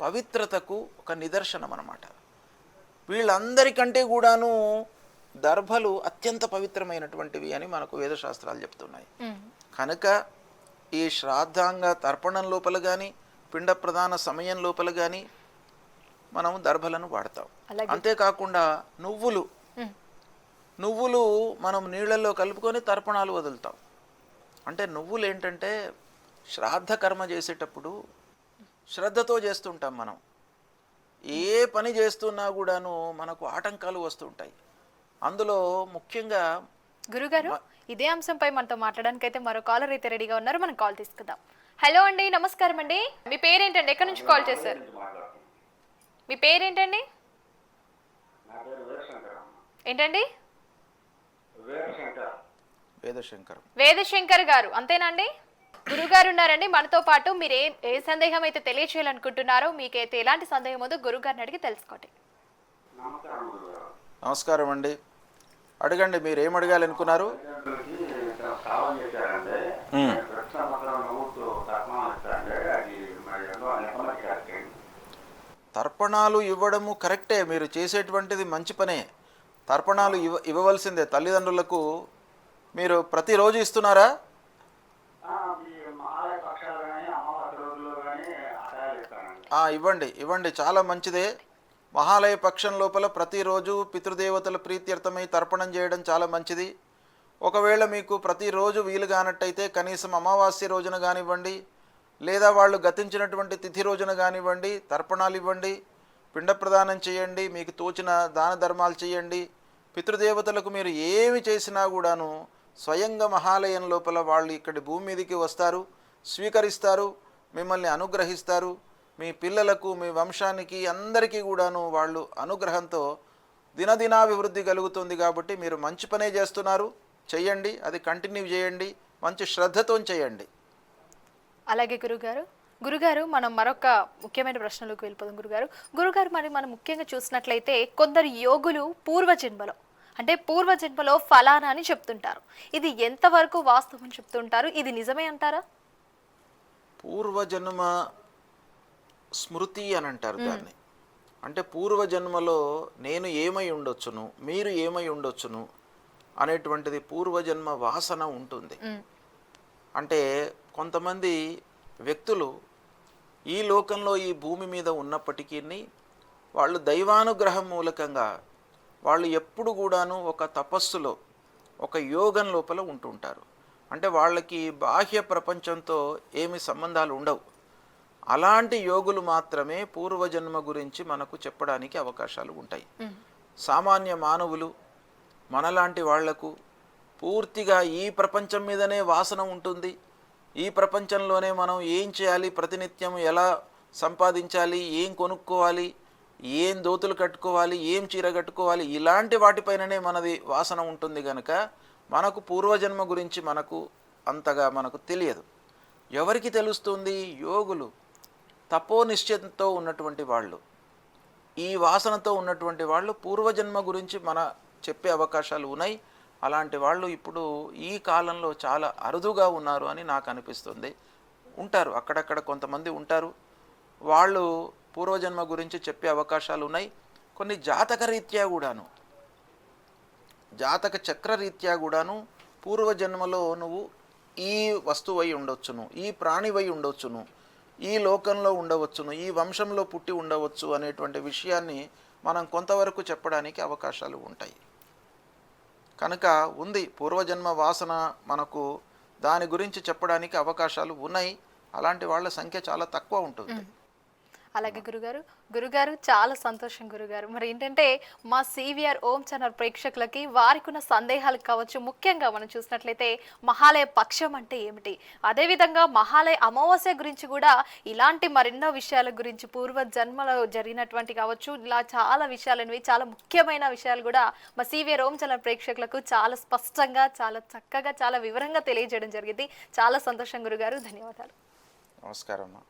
పవిత్రతకు ఒక నిదర్శనం అన్నమాట. వీళ్ళందరికంటే కూడాను దర్భలు అత్యంత పవిత్రమైనటువంటివి అని మనకు వేదశాస్త్రాలు చెప్తున్నాయి. కనుక ఈ శ్రాద్ధాంగ తర్పణం లోపల కానీ, పిండ ప్రధాన సమయం లోపల కానీ మనం దర్భలను వాడతాం. అంతేకాకుండా నువ్వులు మనం నీళ్ళల్లో కలుపుకొని తర్పణాలు వదులుతాం. అంటే నువ్వులు ఏంటంటే శ్రాద్ధ కర్మ చేసేటప్పుడు శ్రద్ధతో చేస్తుంటాం. మనం ఏ పని చేస్తున్నా కూడాను మనకు ఆటంకాలు వస్తుంటాయి. అందులో ముఖ్యంగా గురుగారు ఇదే అంశంపై మనతో మాట్లాడడానికి అయితే మరో కాలర్ అయితే రెడీగా ఉన్నారు, మనం కాల్ తీసుకుందాం. హలో అండి, నమస్కారం అండి. మీ పేరేంటండి, ఎక్కడి నుంచి కాల్ చేశారు? మీ పేరేంటండి? ఏంటండి? వేదశంకర్ గారు, అంతేనా అండి? గురుగారు ఉన్నారండి మనతో పాటు. మీరు ఏ సందేహం అయితే తెలియచేయాలనుకుంటున్నారో, మీకైతే ఎలాంటి సందేహం ఉందో గురుగారిని అడిగి తెలుసుకోండి. నమస్కారం అండి, అడగండి, మీరు ఏం అడగాలనుకున్నారు? తర్పణాలు ఇవ్వడము కరెక్టే, మీరు చేసేటువంటిది మంచి పనే. తర్పణాలు ఇవ్వవలసిందే తల్లిదండ్రులకు. మీరు ప్రతిరోజు ఇస్తున్నారా? ఇవ్వండి ఇవ్వండి, చాలా మంచిదే. మహాలయ పక్షం లోపల ప్రతిరోజు పితృదేవతల ప్రీత్యర్థమై తర్పణం చేయడం చాలా మంచిది. ఒకవేళ మీకు ప్రతిరోజు వీలు కానట్టయితే కనీసం అమావాస్య రోజున కానివ్వండి, లేదా వాళ్ళు గతించినటువంటి తిథి రోజున కానివ్వండి, తర్పణాలు ఇవ్వండి, పిండ ప్రదానం చేయండి, మీకు తోచిన దాన ధర్మాలు చేయండి. పితృదేవతలకు మీరు ఏమి చేసినా కూడాను స్వయంగా మహాలయం లోపల వాళ్ళు ఇక్కడి భూమి మీదకి వస్తారు, స్వీకరిస్తారు, మిమ్మల్ని అనుగ్రహిస్తారు. మీ పిల్లలకు, మీ వంశానికి, అందరికీ కూడాను వాళ్ళు అనుగ్రహంతో దినదినాభివృద్ధి కలుగుతుంది. కాబట్టి మీరు మంచి పనే చేస్తున్నారు, చెయ్యండి, అది కంటిన్యూ చేయండి, మంచి శ్రద్ధతో చేయండి. అలాగే గురుగారు మనం మరొక ముఖ్యమైన ప్రశ్నలోకి వెళ్ళిపోదాం. గురుగారు మరి మనం ముఖ్యంగా చూసినట్లయితే కొందరు యోగులు పూర్వజన్మలో ఫలానా అని చెప్తుంటారు. ఇది ఎంతవరకు వాస్తవం చెప్తుంటారు, ఇది నిజమే అంటారా? పూర్వజన్మ స్మృతి అని అంటారు దాన్ని. అంటే పూర్వజన్మలో నేను ఏమై ఉండొచ్చును, మీరు ఏమై ఉండొచ్చును అనేటువంటిది పూర్వజన్మ వాసన ఉంటుంది. అంటే కొంతమంది వ్యక్తులు ఈ లోకంలో ఈ భూమి మీద ఉన్నప్పటికీ వాళ్ళు దైవానుగ్రహం మూలకంగా వాళ్ళు ఎప్పుడు కూడాను ఒక తపస్సులో, ఒక యోగం లోపల ఉంటుంటారు. అంటే వాళ్ళకి బాహ్య ప్రపంచంతో ఏమి సంబంధాలు ఉండవు. అలాంటి యోగులు మాత్రమే పూర్వజన్మ గురించి మనకు చెప్పడానికి అవకాశాలు ఉంటాయి. సామాన్య మానవులు, మనలాంటి వాళ్లకు పూర్తిగా ఈ ప్రపంచం మీదనే వాసన ఉంటుంది. ఈ ప్రపంచంలోనే మనం ఏం చేయాలి, ప్రతినిత్యం ఎలా సంపాదించాలి, ఏం కొనుక్కోవాలి, ఏం దోతులు కట్టుకోవాలి, ఏం చీర కట్టుకోవాలి, ఇలాంటి వాటిపైననే మనది వాసన ఉంటుంది. కనుక మనకు పూర్వజన్మ గురించి అంతగా మనకు తెలియదు. ఎవరికి తెలుస్తుంది? యోగులు, తపోనిశ్చయంతో ఉన్నటువంటి వాళ్ళు, ఈ వాసనతో ఉన్నటువంటి వాళ్ళు పూర్వజన్మ గురించి చెప్పే అవకాశాలు ఉన్నాయి. అలాంటి వాళ్ళు ఇప్పుడు ఈ కాలంలో చాలా అరుదుగా ఉన్నారు అని నాకు అనిపిస్తుంది. ఉంటారు, అక్కడక్కడ కొంతమంది ఉంటారు, వాళ్ళు పూర్వజన్మ గురించి చెప్పే అవకాశాలు ఉన్నాయి. కొన్ని జాతకరీత్యా కూడాను, జాతక చక్రరీత్యా కూడాను పూర్వజన్మలో నువ్వు ఈ వస్తువై ఉండొచ్చును, ఈ ప్రాణివై ఉండొచ్చును, ఈ లోకంలో ఉండవచ్చును, ఈ వంశంలో పుట్టి ఉండవచ్చు అనేటువంటి విషయాన్ని మనం కొంతవరకు చెప్పడానికి అవకాశాలు ఉంటాయి. కనుక ఉంది పూర్వజన్మ వాసన, మనకు దాని గురించి చెప్పడానికి అవకాశాలు ఉన్నాయి. అలాంటి వాళ్ళ సంఖ్య చాలా తక్కువ ఉంటుంది. అలాగే గురుగారు చాలా సంతోషం గురుగారు. మరి ఏంటంటే మా సివిఆర్ ఓం ఛానల్ ప్రేక్షకులకి వారికి ఉన్న సందేహాలు కావచ్చు, ముఖ్యంగా మనం చూసినట్లయితే మహాలయ పక్షం అంటే ఏమిటి, అదేవిధంగా మహాలయ అమావాస్య గురించి కూడా ఇలాంటి మరెన్నో విషయాల గురించి పూర్వ జన్మలో జరిగినటువంటి కావచ్చు, ఇలా చాలా విషయాలనేవి, చాలా ముఖ్యమైన విషయాలు కూడా మా సివిఆర్ ఓం ఛానల్ ప్రేక్షకులకు చాలా స్పష్టంగా, చాలా చక్కగా, చాలా వివరంగా తెలియజేయడం జరిగింది. చాలా సంతోషం గురుగారు, ధన్యవాదాలు. నమస్కారం అమ్మా.